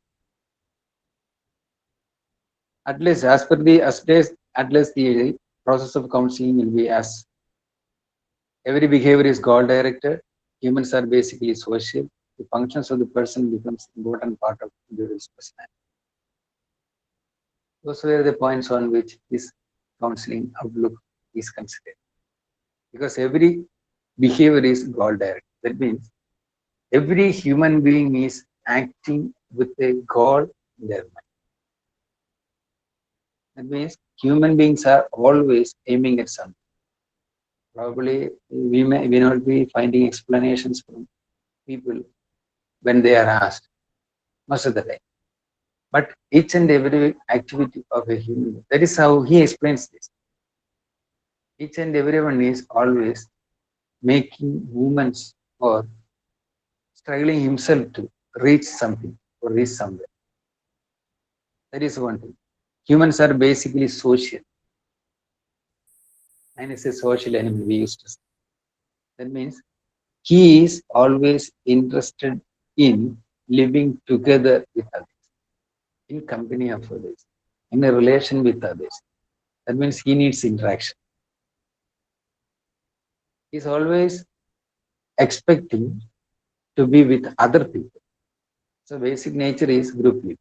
At least as per the at least the process of counseling will be as every behavior is goal directed. Humans are basically social. The functions of the person becomes important part of the individual's personality. Those were the points on which this counseling outlook is considered. Because every behavior is goal directed. That means every human being is acting with a goal in their mind. That means human beings are always aiming at something. Probably we may not be finding explanations from people when they are asked most of the time. But each and every activity of a human, that is how he explains this. Each and everyone is always making movements or struggling himself to reach something or reach somewhere. That is one thing. Humans are basically social. And it's a social animal we used to say. That means he is always interested in living together with others, in company of others, in a relation with others. That means he needs interaction. He's always expecting to be with other people. So basic nature is group living.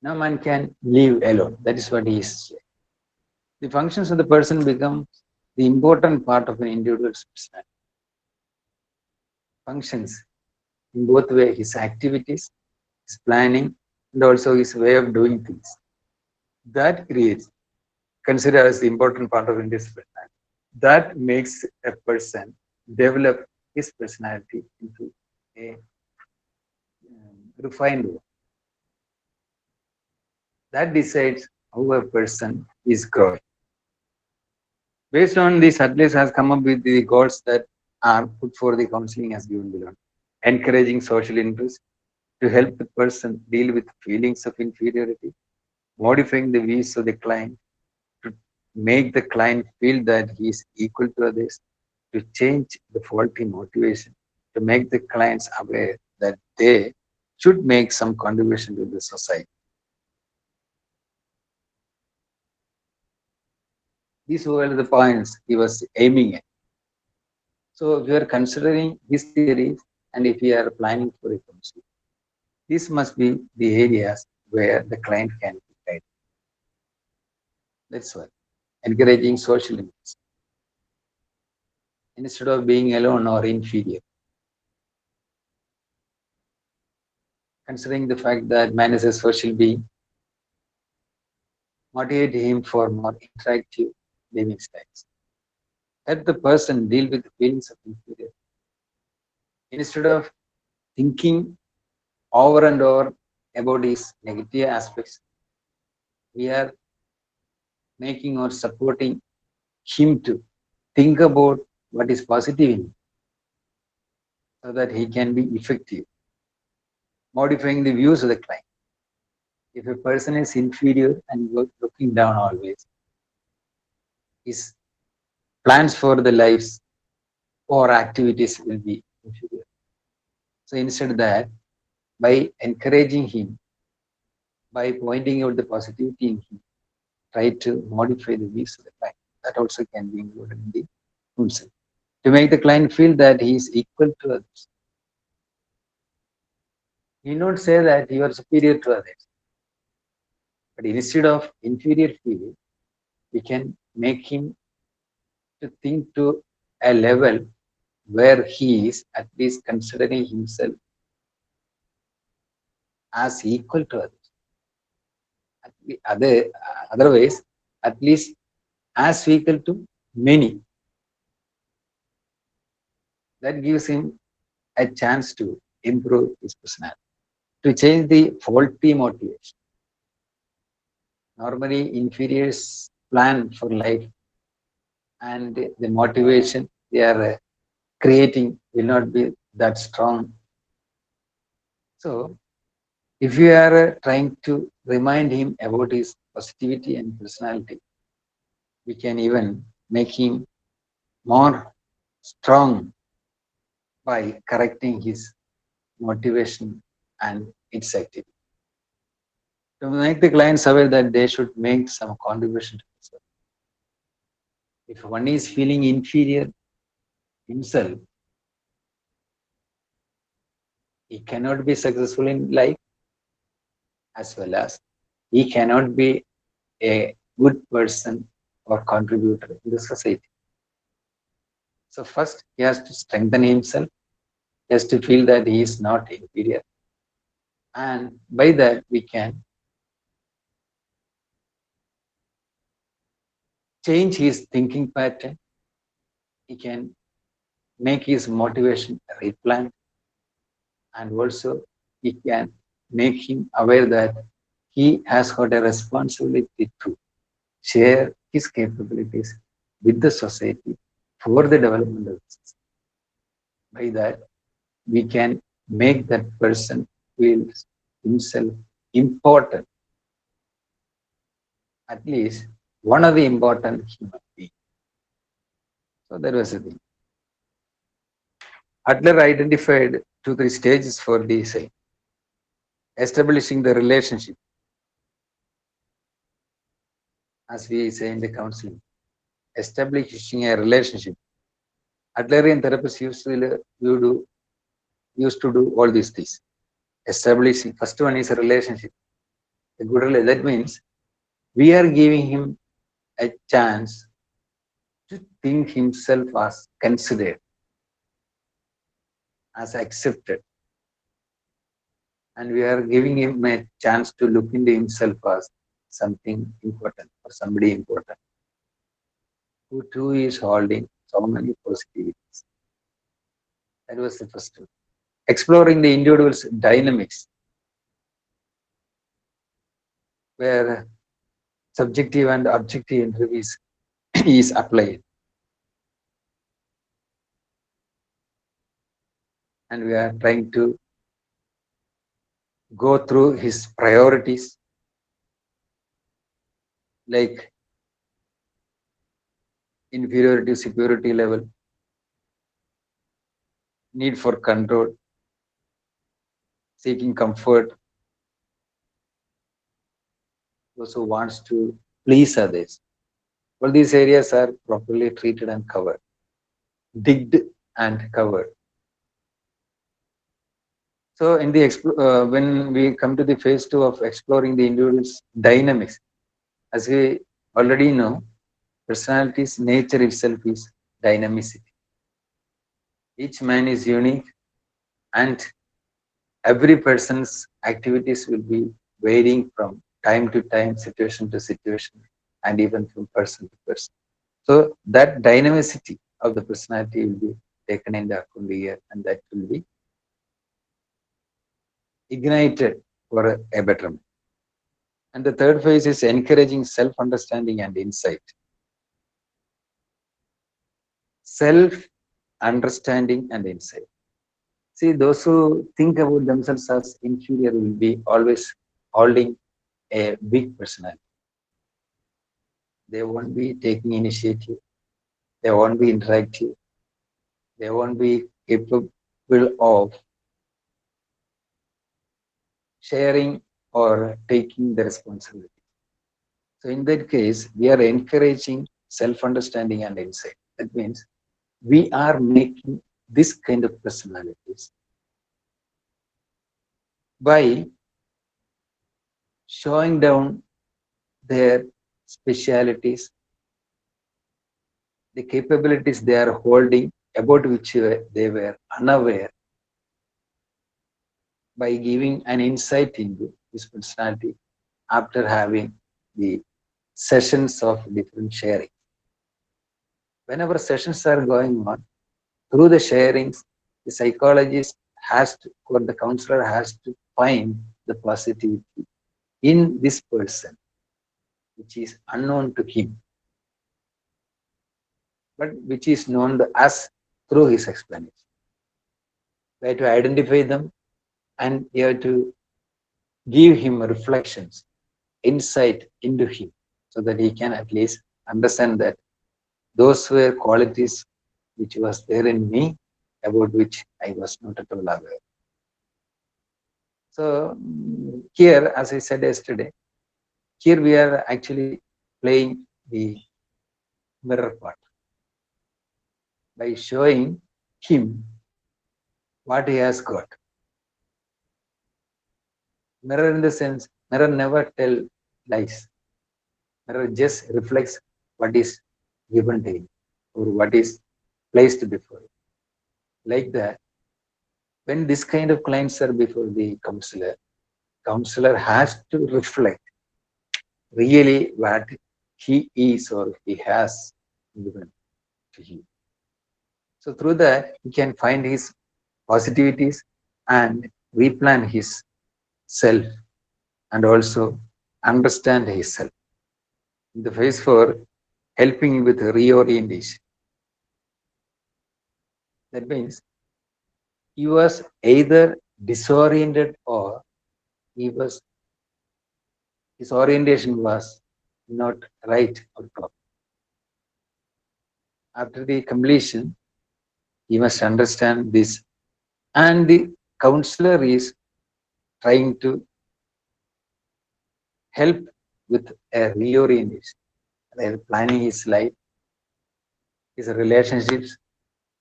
No man can live alone. That is what he is saying. The functions of the person become the important part of an individual's personality. Functions in both ways, his activities, his planning, and also his way of doing things. That creates, considered as the important part of indiscipline. That makes a person develop his personality into a refined one. That decides how a person is growing. Based on this, Atlas has come up with the goals that are put for the counseling as given below. Encouraging social interest to help the person deal with feelings of inferiority, modifying the views of the client to make the client feel that he is equal to others, to change the faulty motivation, to make the clients aware that they should make some contribution to the society. These were the points he was aiming at. So if you are considering his theories and if you are planning for a counseling, these must be the areas where the client can be guided. That's why encouraging social interest instead of being alone or inferior. Considering the fact that man is a social being, motivate him for more interactive living styles. Help the person deal with the feelings of inferiority. Instead of thinking over and over about his negative aspects, we are making or supporting him to think about what is positive in him so that he can be effective. Modifying the views of the client. If a person is inferior and looking down always, his plans for the lives or activities will be inferior. So instead of that, by encouraging him, by pointing out the positivity in him, try to modify the views of the client. That also can be included in the himself. To make the client feel that he is equal to others. You not say that you are superior to others, but instead of inferior feeling, we can make him to think to a level where he is at least considering himself as equal to others. Other, otherwise, at least as equal to many. That gives him a chance to improve his personality, to change the faulty motivation. Normally, inferiors plan for life and the motivation they are creating will not be that strong. So, if you are trying to remind him about his positivity and personality, we can even make him more strong by correcting his motivation and its activity. To make the clients aware that they should make some contribution to this. If one is feeling inferior himself, he cannot be successful in life as well as he cannot be a good person or contributor in the society. So first he has to strengthen himself, he has to feel that he is not inferior. And by that we can change his thinking pattern, he can make his motivation replan, and also he can make him aware that he has got a responsibility to share his capabilities with the society for the development of the society. By that, we can make that person feel himself important, at least one of the important human beings. So that was the thing. Adler identified 2-3 stages for design. Establishing the relationship, as we say in the counseling, establishing a relationship. Adlerian therapists used to do all these things. Establishing, first one is a relationship. A good relationship. That means we are giving him a chance to think himself as considered, as accepted. And we are giving him a chance to look into himself as something important or somebody important who too is holding so many positivities. That was the first one. Exploring the individual's dynamics, where subjective and objective interviews is applied. And we are trying to go through his priorities, like inferiority, superiority level, need for control, seeking comfort, those who wants to please others. All these areas are properly treated and covered, digged and covered. So in the when we come to the phase 2 of exploring the individual's dynamics, as we already know, personality's nature itself is dynamicity. Each man is unique, and every person's activities will be varying from time to time, situation to situation, and even from person to person. So that dynamicity of the personality will be taken into account here, and that will be ignited for a betterment. And the third phase is encouraging self-understanding and insight. Self-understanding and insight. See, those who think about themselves as inferior will be always holding a weak personality. They won't be taking initiative. They won't be interactive. They won't be capable of sharing or taking the responsibility. So in that case, we are encouraging self-understanding and insight. That means we are making this kind of personalities by showing down their specialities, the capabilities they are holding about which they were unaware, by giving an insight into this personality after having the sessions of different sharing. Whenever sessions are going on, through the sharings, the psychologist has to, or the counselor has to find the positivity in this person, which is unknown to him, but which is known to us through his explanation. We have to identify them, and you have to give him reflections, insight into him, so that he can at least understand that those were qualities which was there in me, about which I was not at all aware. So here, as I said yesterday, here we are actually playing the mirror part by showing him what he has got. Mirror in the sense, mirror never tell lies. Mirror just reflects what is given to him or what is placed before him. Like that, when this kind of clients are before the counselor has to reflect really what he is or he has given to him. So through that, he can find his positivities and replan his self and also understand his self. In the phase 4, helping with reorientation. That means he was either disoriented or his orientation was not right or proper. After the completion, he must understand this, and the counselor is trying to help with a reorientation, planning his life, his relationships,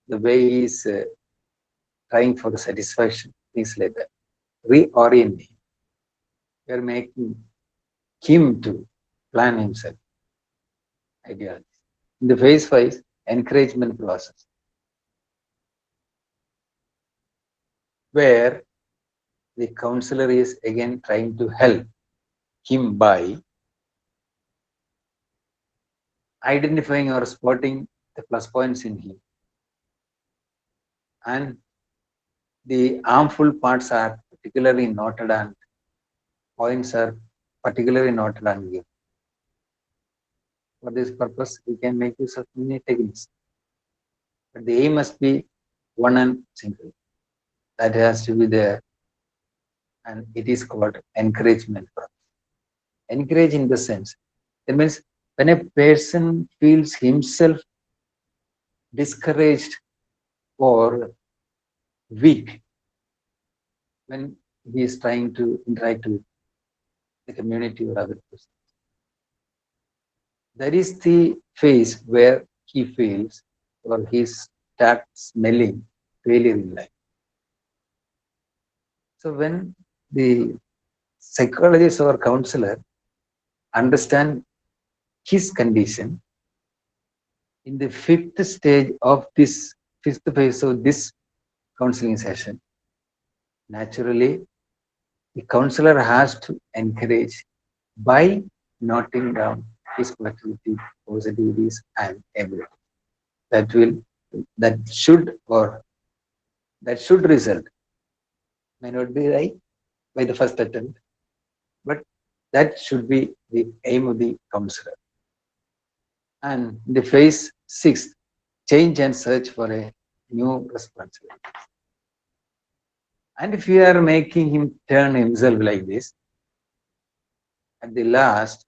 the way he is trying for the satisfaction, things like that. Reorienting. We are making him to plan himself. Ideally. In the phase 5, encouragement process, where the counselor is again trying to help him by identifying or spotting the plus points in him, and the harmful parts are particularly noted and points are particularly noted and given. For this purpose, we can make use of many techniques, but the aim must be one and single. That has to be there, and it is called encouragement. Encourage in the sense, that means when a person feels himself discouraged or weak when he is trying to interact with the community or other person, that is the phase where he feels or he starts smelling failure in life. So when the psychologist or counselor understand his condition, in the fifth stage of this fifth phase of this counseling session, naturally the counselor has to encourage by noting down his productivity, positivities, and ability. That will, that should, or that should result, may not be right by the first attempt, but that should be the aim of the counselor. And the phase 6, change and search for a new responsibility. And if we are making him turn himself like this, at the last,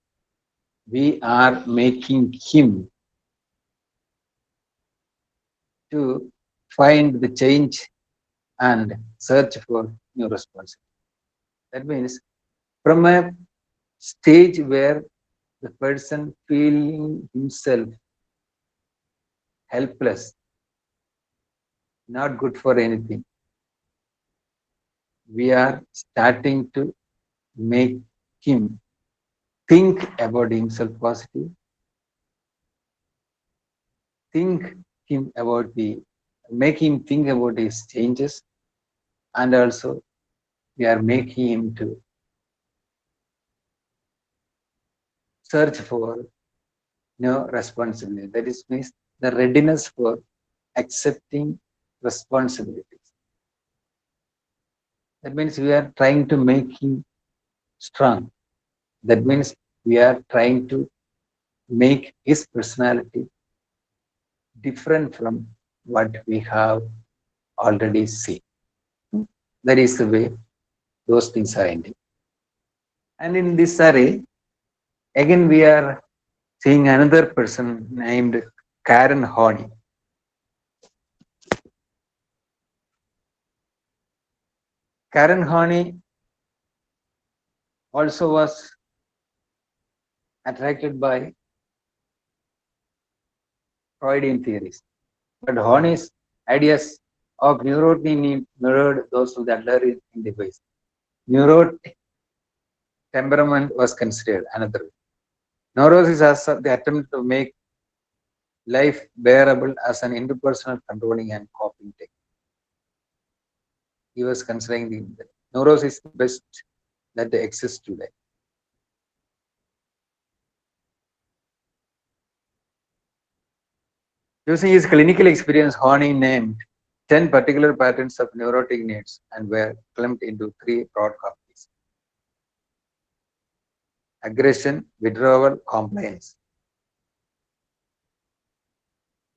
we are making him to find the change and search for new responsibility. That means from a stage where the person feeling himself helpless, not good for anything, we are starting to make him think about himself positive, think him about the, make him think about his changes, and also we are making him to search for responsibility. That is means the readiness for accepting responsibilities. That means we are trying to make him strong. That means we are trying to make his personality different from what we have already seen. That is the way those things are ending. And in this array, again we are seeing another person named Karen Horney. Karen Horney also was attracted by Freudian theories, but Horney's ideas of neurotic mirrored those of the Adler in device. Neurotic temperament was considered another way. Neurosis as the attempt to make life bearable as an interpersonal controlling and coping technique. He was considering the neurosis the best that exists today. Using his clinical experience, Horney named 10 particular patterns of neurotic needs and were clumped into 3 broad categories: aggression, withdrawal, compliance.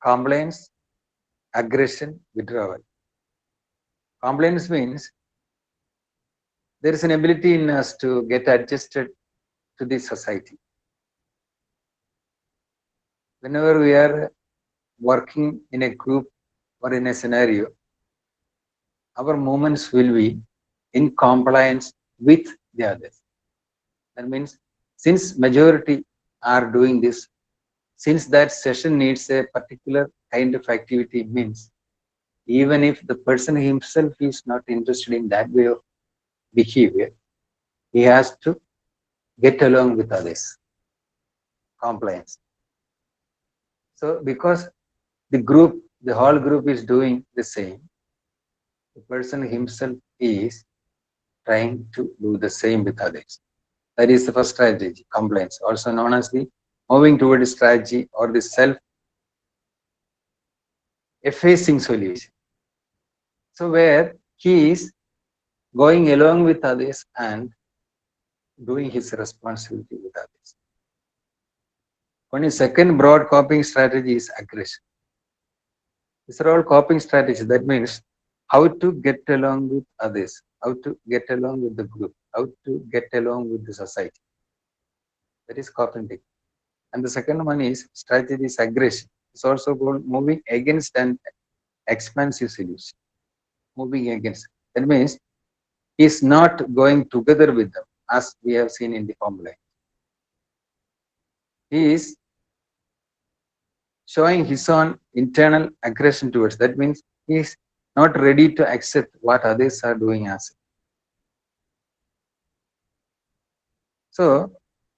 Compliance, aggression, withdrawal. Compliance means there is an ability in us to get adjusted to the society. Whenever we are working in a group or in a scenario, our movements will be in compliance with the others. That means since majority are doing this, since that session needs a particular kind of activity, means even if the person himself is not interested in that way of behavior, he has to get along with others. Compliance. So because the group, the whole group is doing the same, the person himself is trying to do the same with others. That is the first strategy, compliance, also known as the moving toward a strategy or the self-effacing solution. So where he is going along with others and doing his responsibility with others. One second broad coping strategy is aggression. These are all coping strategies. That means how to get along with others, how to get along with the group, how to get along with the society. That is coping technique. And the second one is strategy is aggression. It's also called moving against an expansive solution. Moving against. That means he's not going together with them, as we have seen in the formula. He is showing his own internal aggression towards. That means he is not ready to accept what others are doing as. So,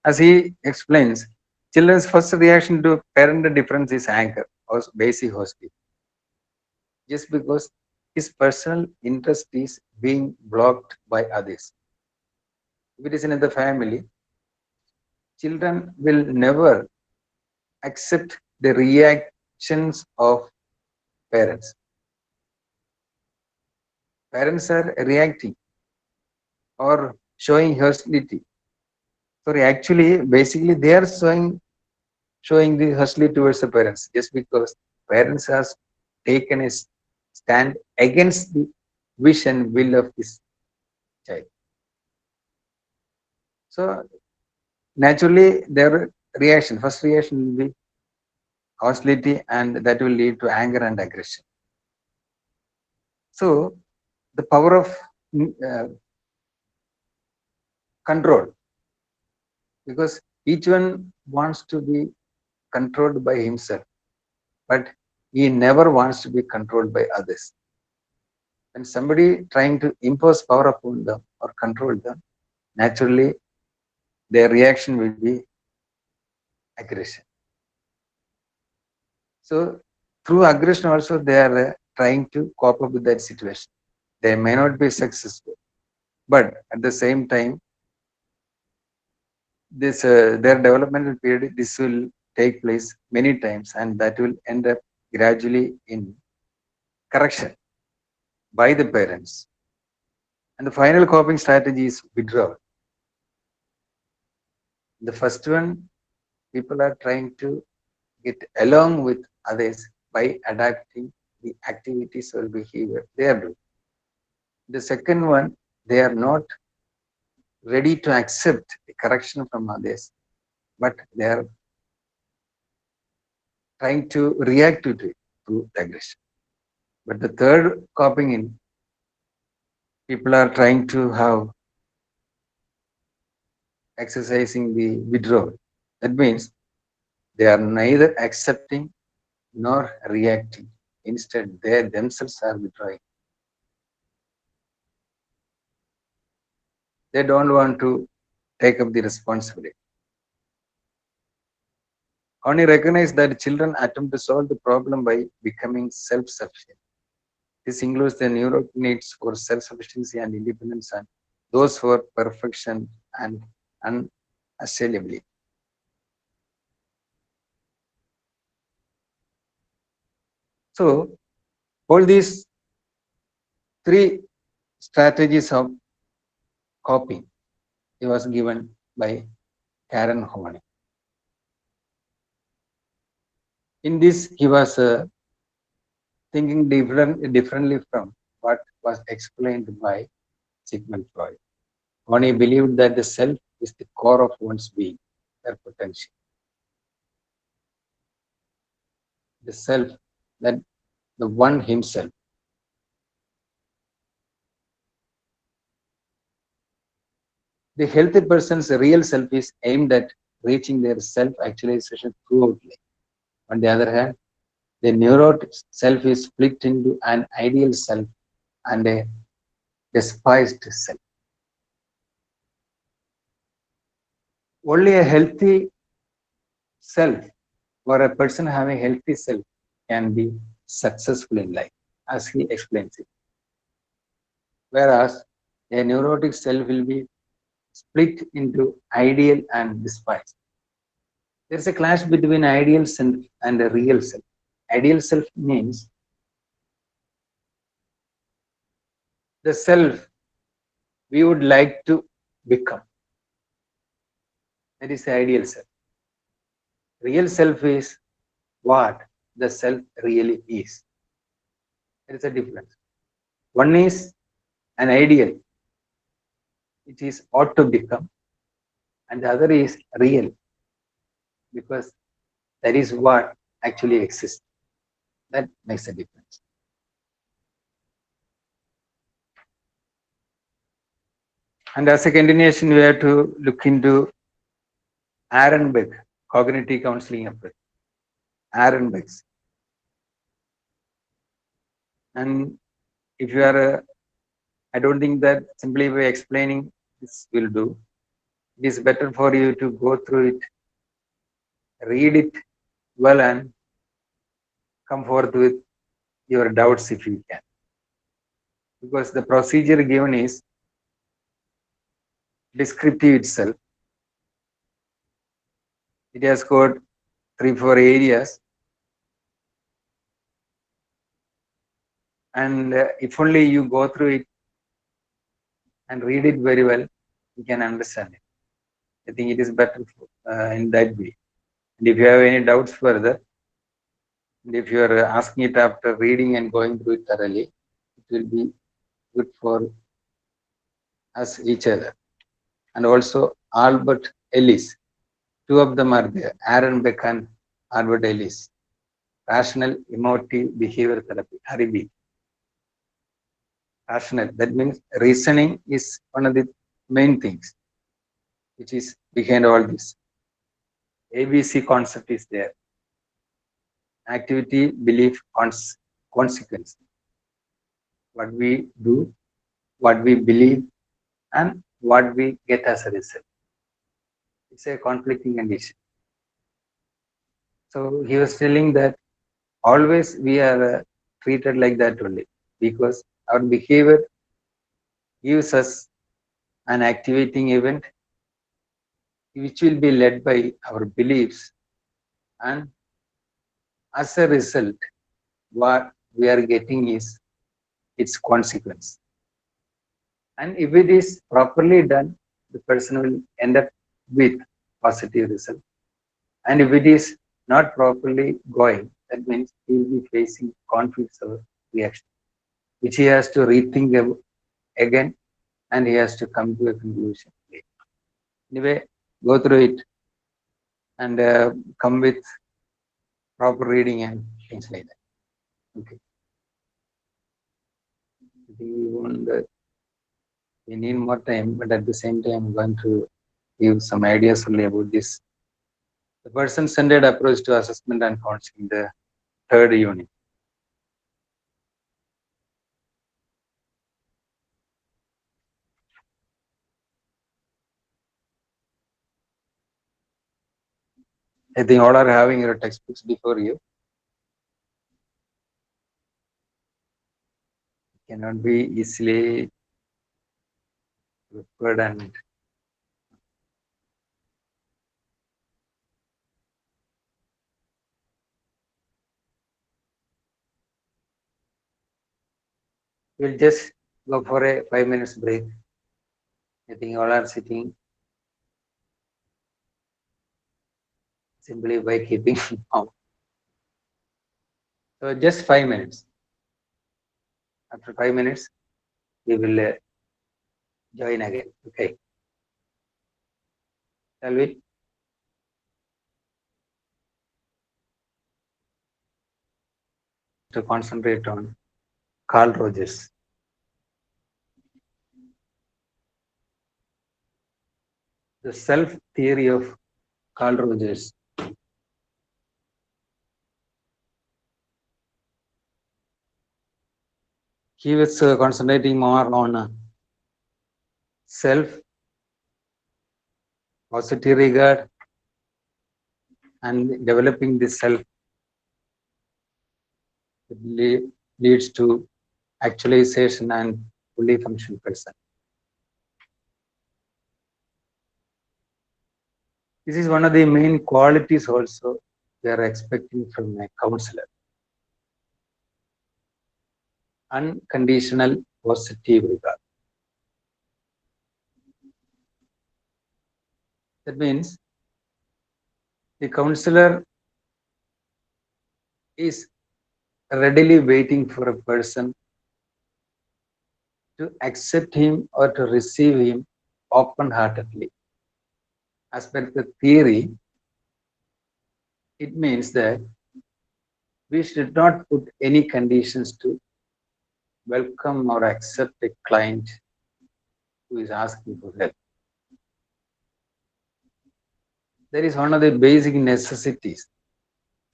as he explains, children's first reaction to parent difference is anger or basic hostility. Just because his personal interest is being blocked by others. If it is in the family, children will never accept the reactions of parents. Parents are reacting or showing hostility. So actually, basically, they are showing the hostility towards the parents just because parents have taken a stand against the wish and will of this child. So naturally, their first reaction will be hostility, and that will lead to anger and aggression. So the power of control, because each one wants to be controlled by himself, but he never wants to be controlled by others. When somebody trying to impose power upon them or control them, naturally their reaction will be aggression. So through aggression also they are trying to cope up with that situation. They may not be successful, but at the same time, this their developmental period, this will take place many times, and that will end up gradually in correction by the parents. And the final coping strategy is withdrawal. The first one, people are trying to get along with others by adapting the activities or behavior they are doing. The second one, they are not ready to accept the correction from others, but they are trying to react to it through aggression. But the third coping in, people are trying to have exercising the withdrawal. That means they are neither accepting nor reacting. Instead, they themselves are withdrawing. They don't want to take up the responsibility. Only recognize that children attempt to solve the problem by becoming self-sufficient. This includes the neural needs for self-sufficiency and independence, and those for perfection and unassailability. So, all these three strategies of coping, it was given by Karen Horney. In this, he was thinking differently from what was explained by Sigmund Freud. Horney believed that the self is the core of one's being, their potential. The self, that the one himself. The healthy person's real self is aimed at reaching their self-actualization throughout life. On the other hand, the neurotic self is split into an ideal self and a despised self. Only a healthy self or a person having a healthy self can be successful in life, as he explains it. Whereas a neurotic self will be split into ideal and despised. There's a clash between ideal self and a real self. Ideal self means the self we would like to become. That is the ideal self. Real self is what the self really is. There is a difference. One is an ideal, it is ought to become, and the other is real, because that is what actually exists. That makes a difference. And as a continuation, we have to look into Aaron Beck, cognitive counseling approach. Aaron Beck's. And if you are, I don't think that simply by explaining this will do. It is better for you to go through it, read it well, and come forth with your doubts if you can. Because the procedure given is descriptive itself. It has got 3-4 areas, and if only you go through it and read it very well, you can understand it. I think it is better in that way. And if you have any doubts further, and if you are asking it after reading and going through it thoroughly, it will be good for us each other. And also Albert Ellis, two of them are there, Aaron Beck and Albert Ellis. Rational Emotive Behavior Therapy, REB. Rational, that means reasoning is one of the main things which is behind all this. ABC concept is there. Activity, belief, consequence. What we do, what we believe, and what we get as a result. It's a conflicting condition. So he was telling that always we are treated like that only, because our behavior gives us an activating event which will be led by our beliefs, and as a result what we are getting is its consequence. And if it is properly done, the person will end up with positive result. And if it is not properly going, that means he will be facing conflicts or reaction, which he has to rethink again, and he has to come to a conclusion. Anyway, go through it and come with proper reading and things like that. Okay. I think we need more time, but at the same time, I'm going to give some ideas only about this. The person-centered approach to assessment and counseling, the third unit. I think all are having your textbooks before you. It cannot be easily referred, and we'll just go for a 5 minutes break. I think all are sitting simply by keeping on. So just 5 minutes. After 5 minutes, we will join again. Okay. Shall we? To concentrate on Carl Rogers. The self theory of Carl Rogers. He was concentrating more on self, positive regard, and developing the self leads to actualization and fully functional person. This is one of the main qualities also we are expecting from a counselor. Unconditional positive regard. That means the counselor is readily waiting for a person to accept him or to receive him open-heartedly. As per the theory, it means that we should not put any conditions to welcome or accept a client who is asking for help. That is one of the basic necessities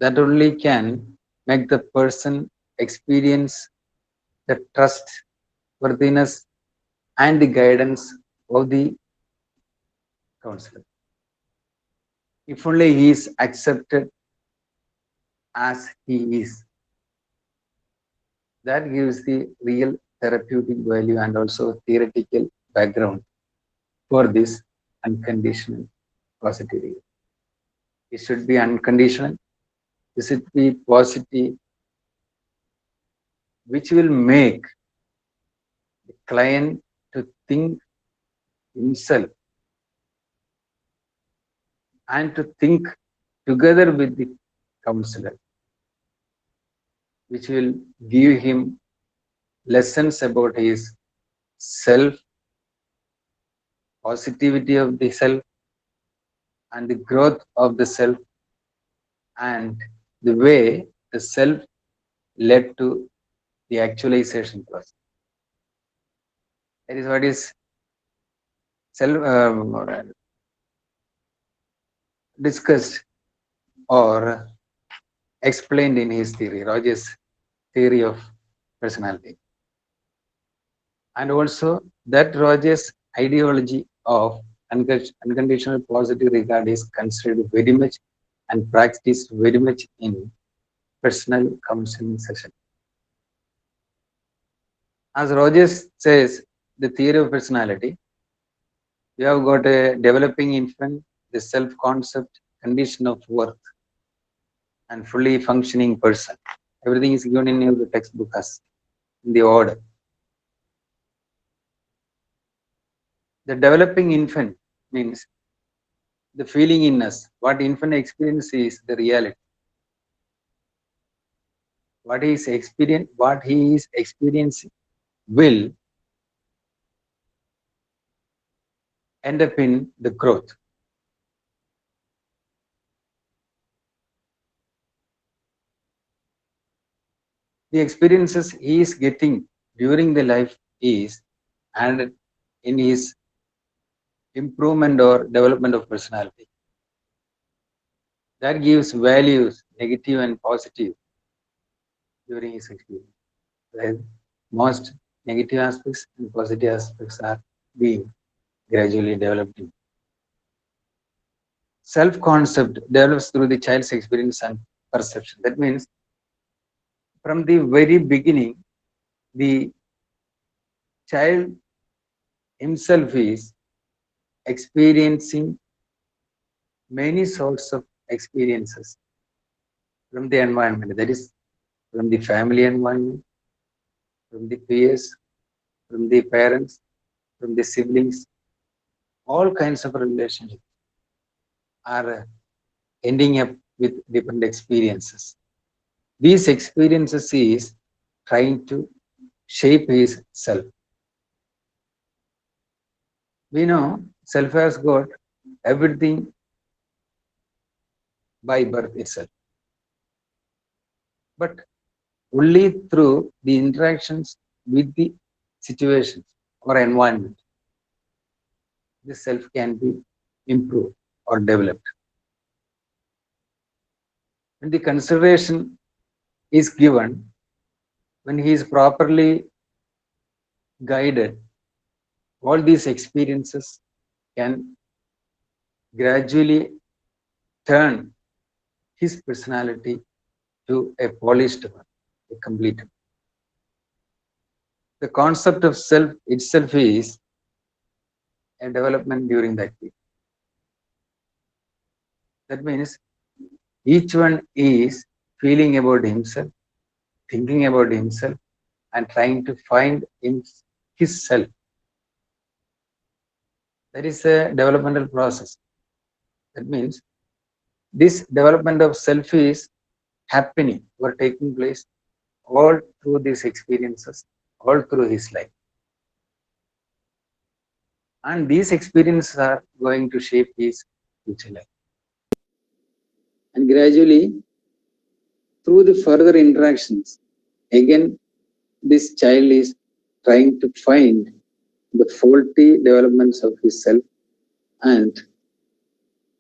that only can make the person experience the trust, worthiness, and the guidance of the counselor. If only he is accepted as he is, that gives the real therapeutic value and also theoretical background for this unconditional positivity. It should be unconditional. It should be positive, which will make the client to think himself and to think together with the counselor, which will give him lessons about his self, positivity of the self, and the growth of the self, and the way the self led to the actualization process. That is what is self discussed or explained in his theory, Rogers' theory of personality. And also that Rogers' ideology of unconditional positive regard is considered very much and practiced very much in personal counseling session. As Rogers says, the theory of personality, we have got a developing infant, the self-concept, condition of worth, and fully functioning person. Everything is given in your textbook as in the order. The developing infant means the feeling in us. What infant experience is the reality. What he is experiencing will end up in the growth. The experiences he is getting during the life is and in his improvement or development of personality. That gives values, negative and positive, during his experience. Where most negative aspects and positive aspects are being gradually developed. Self-concept develops through the child's experience and perception. That means from the very beginning, the child himself is experiencing many sorts of experiences from the environment. That is from the family environment, from the peers, from the parents, from the siblings. All kinds of relationships are ending up with different experiences. These experiences is trying to shape his self. We know self has got everything by birth itself. But only through the interactions with the situations or environment, the self can be improved or developed. When the consideration is given, when he is properly guided, all these experiences can gradually turn his personality to a polished one, a complete one. The concept of self itself is a development during that period. That means each one is feeling about himself, thinking about himself, and trying to find his self. That is a developmental process. That means this development of self is happening or taking place all through these experiences, all through his life. And these experiences are going to shape his future life. And gradually, through the further interactions, again, this child is trying to find the faulty developments of his self and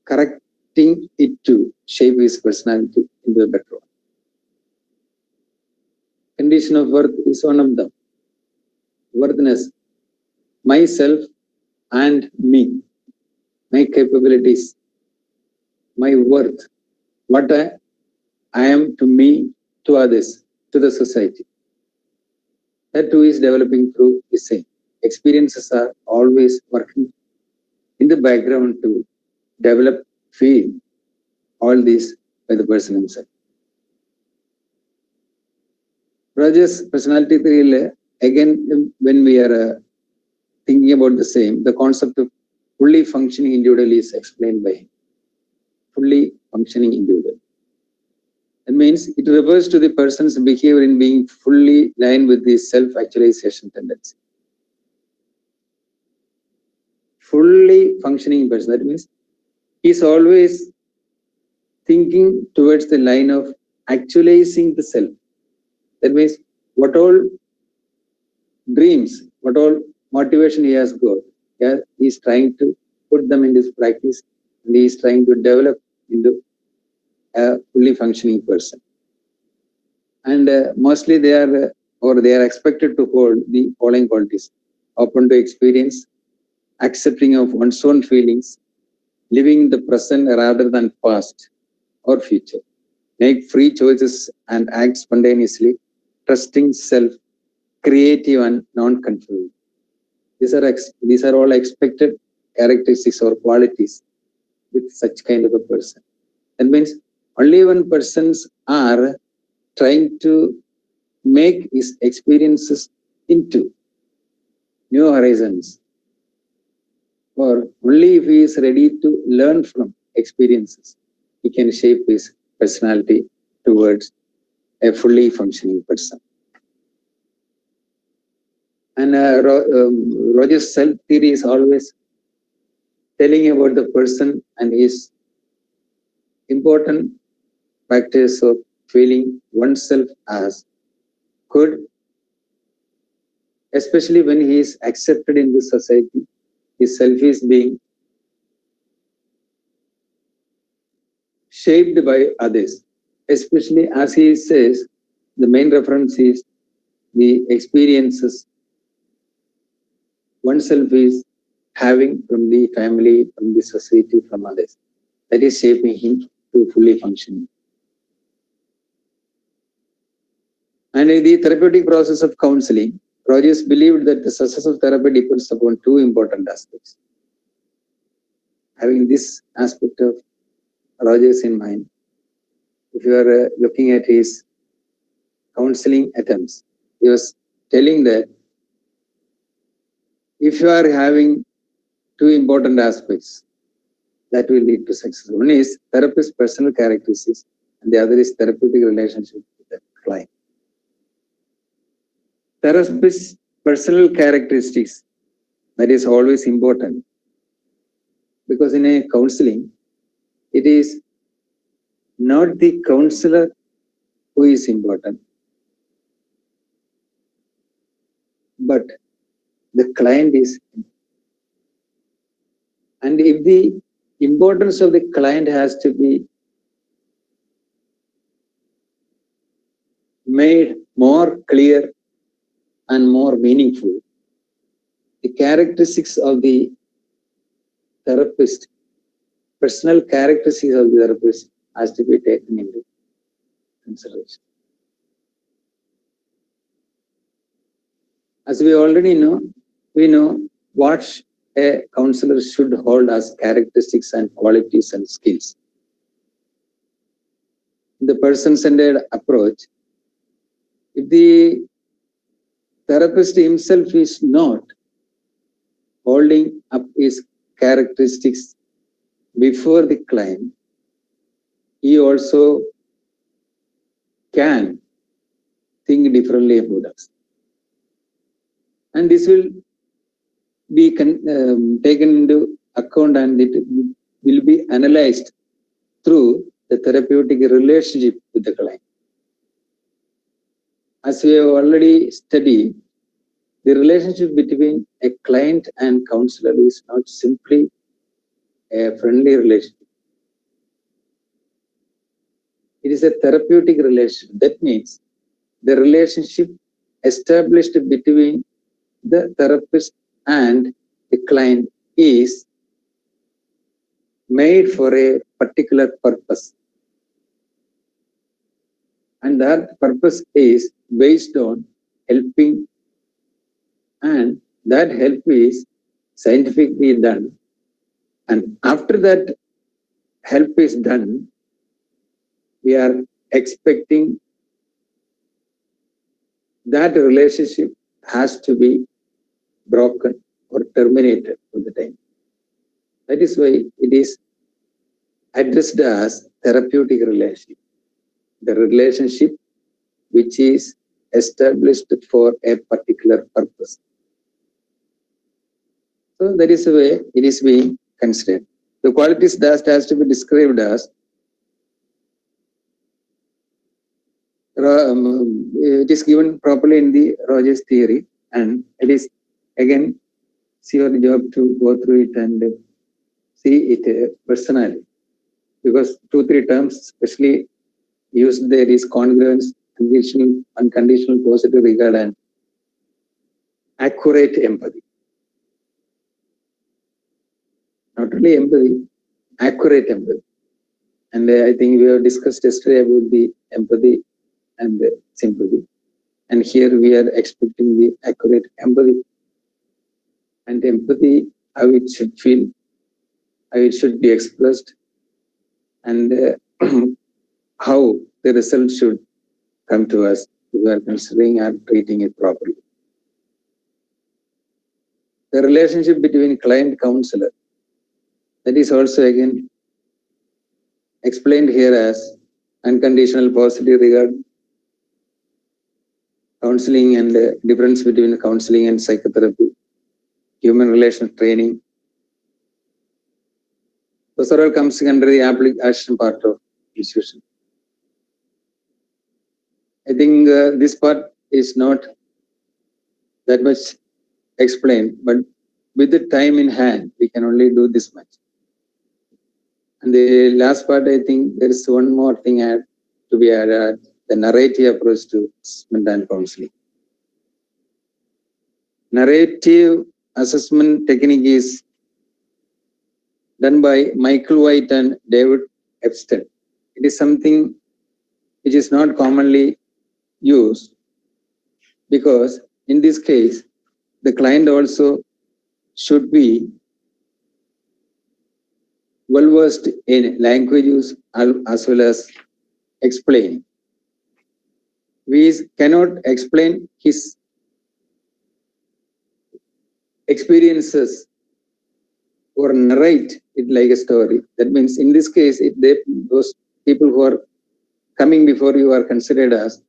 correcting it to shape his personality into a better one. Condition of worth is one of them. Worthiness, myself and me, my capabilities, my worth, what I am to me, to others, to the society. That too is developing through the same. Experiences are always working in the background to develop, feel all this by the person himself. Rogers' personality theory, again, when we are thinking about the same, the concept of fully functioning individual is explained by him. Fully functioning individual. It means it refers to the person's behavior in being fully aligned with the self-actualization tendency. Fully functioning person, that means he's always thinking towards the line of actualizing the self. That means what all dreams, what all motivation he has got, yeah, he's trying to put them in this practice and he is trying to develop into a fully functioning person. And mostly they are expected to hold the following qualities: open to experience, accepting of one's own feelings, living in the present rather than past or future, make free choices and act spontaneously, trusting self, creative and non-controlling. These are all expected characteristics or qualities with such kind of a person. That means only when persons are trying to make his experiences into new horizons, or only if he is ready to learn from experiences, he can shape his personality towards a fully functioning person. And Rogers' self theory is always telling about the person and his important factors of feeling oneself as good, especially when he is accepted in the society. His self is being shaped by others, especially as he says, the main reference is the experiences oneself is having from the family, from the society, from others. That is shaping him to fully function. And in the therapeutic process of counseling, Rogers believed that the success of therapy depends upon two important aspects. Having this aspect of Rogers in mind, if you are looking at his counseling attempts, he was telling that if you are having two important aspects, that will lead to success. One is therapist's personal characteristics, and the other is therapeutic relationship with the client. Therapist's personal characteristics, that is always important, because in a counseling, it is not the counselor who is important, but the client is. And if the importance of the client has to be made more clear and more meaningful, the characteristics of the therapist, personal characteristics of the therapist has to be taken into consideration. As we already know, we know what a counselor should hold as characteristics and qualities and skills. the person-centered approach, if the therapist himself is not holding up his characteristics before the client, he also can think differently about us. And this will be taken into account, and it will be analyzed through the therapeutic relationship with the client. As we have already studied, the relationship between a client and counselor is not simply a friendly relationship. It is a therapeutic relationship. That means the relationship established between the therapist and the client is made for a particular purpose. And that purpose is based on helping, and that help is scientifically done. And after that help is done, we are expecting that relationship has to be broken or terminated for the time. That is why it is addressed as therapeutic relationship. The relationship which is established for a particular purpose. So that is the way it is being considered. The qualities that has to be described as it is given properly in the Rogers theory, and it is again it's your job to go through it and see it personally, because 2-3 terms especially used there is congruence, conditional, unconditional positive regard, and accurate empathy. Not only empathy, accurate empathy. And I think we have discussed yesterday about the empathy and the sympathy. And here we are expecting the accurate empathy. And empathy, how it should feel, how it should be expressed, and how the result should come to us if we are considering and treating it properly. The relationship between client counselor, that is also again explained here as unconditional positive regard, counseling and the difference between counseling and psychotherapy, human relation training. Those are all comes under the application part of institution. I think this part is not that much explained, but with the time in hand, we can only do this much. And the last part, I think there is one more thing to be added, the narrative approach to assessment and counseling. Narrative assessment technique is done by Michael White and David Epstein. It is something which is not commonly used, because in this case, the client also should be well versed in language use as well as explaining. We cannot explain his experiences or narrate it like a story. That means in this case, those people who are coming before you are considered as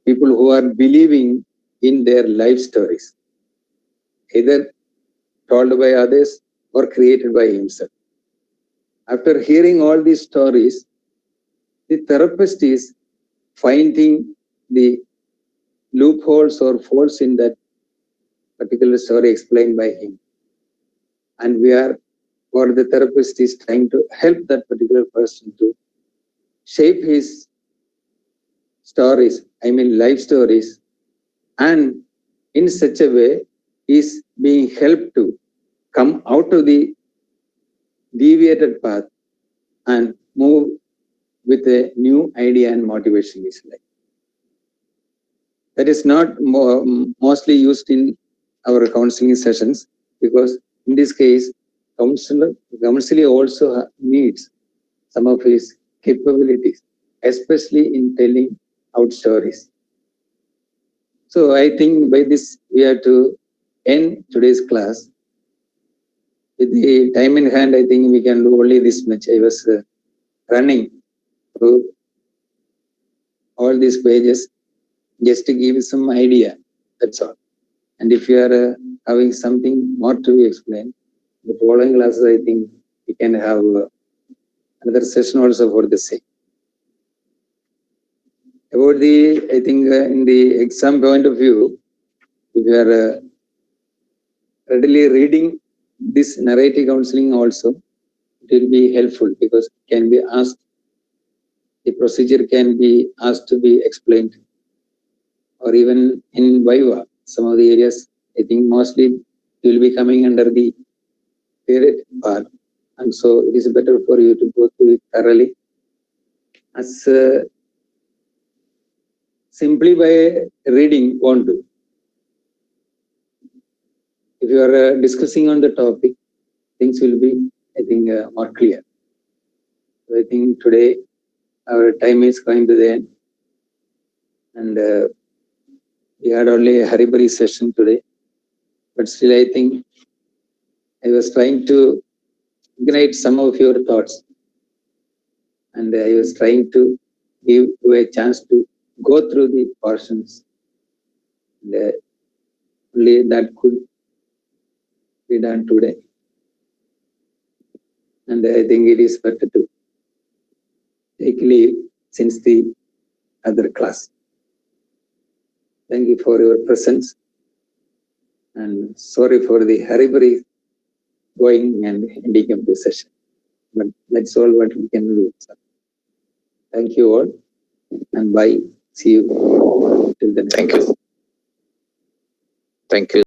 people who are believing in their life stories, either told by others or created by himself. After hearing all these stories, the therapist is finding the loopholes or faults in that particular story explained by him. And the therapist is trying to help that particular person to shape his stories, life stories, and in such a way is being helped to come out of the deviated path and move with a new idea and motivation in his life. That is not mostly used in our counseling sessions, because in this case, counselor also needs some of his capabilities, especially in telling out stories. So I think by this we have to end today's class. With the time in hand, I think we can do only this much. I was running through all these pages just to give some idea. That's all. And if you are having something more to explain, the following classes, I think we can have another session also for the same. About the, I think in the exam point of view, if you are readily reading this narrative counseling also, it will be helpful because it can be asked, the procedure can be asked to be explained, or even in Viva, some of the areas, I think mostly will be coming under the period part. And so it is better for you to go through it thoroughly. As simply by reading won't do. If you are discussing on the topic, things will be, I think, more clear. So I think today our time is going to the end. And we had only a Haribari session today. But still, I think I was trying to ignite some of your thoughts. And I was trying to give you a chance to go through the portions. And only that could be done today. And I think it is better to take leave since the other class. Thank you for your presence. And sorry for the hurry going and ending up the session. But that's all what we can do. Thank you all. And bye. See you till the next. Thank you. Thank you.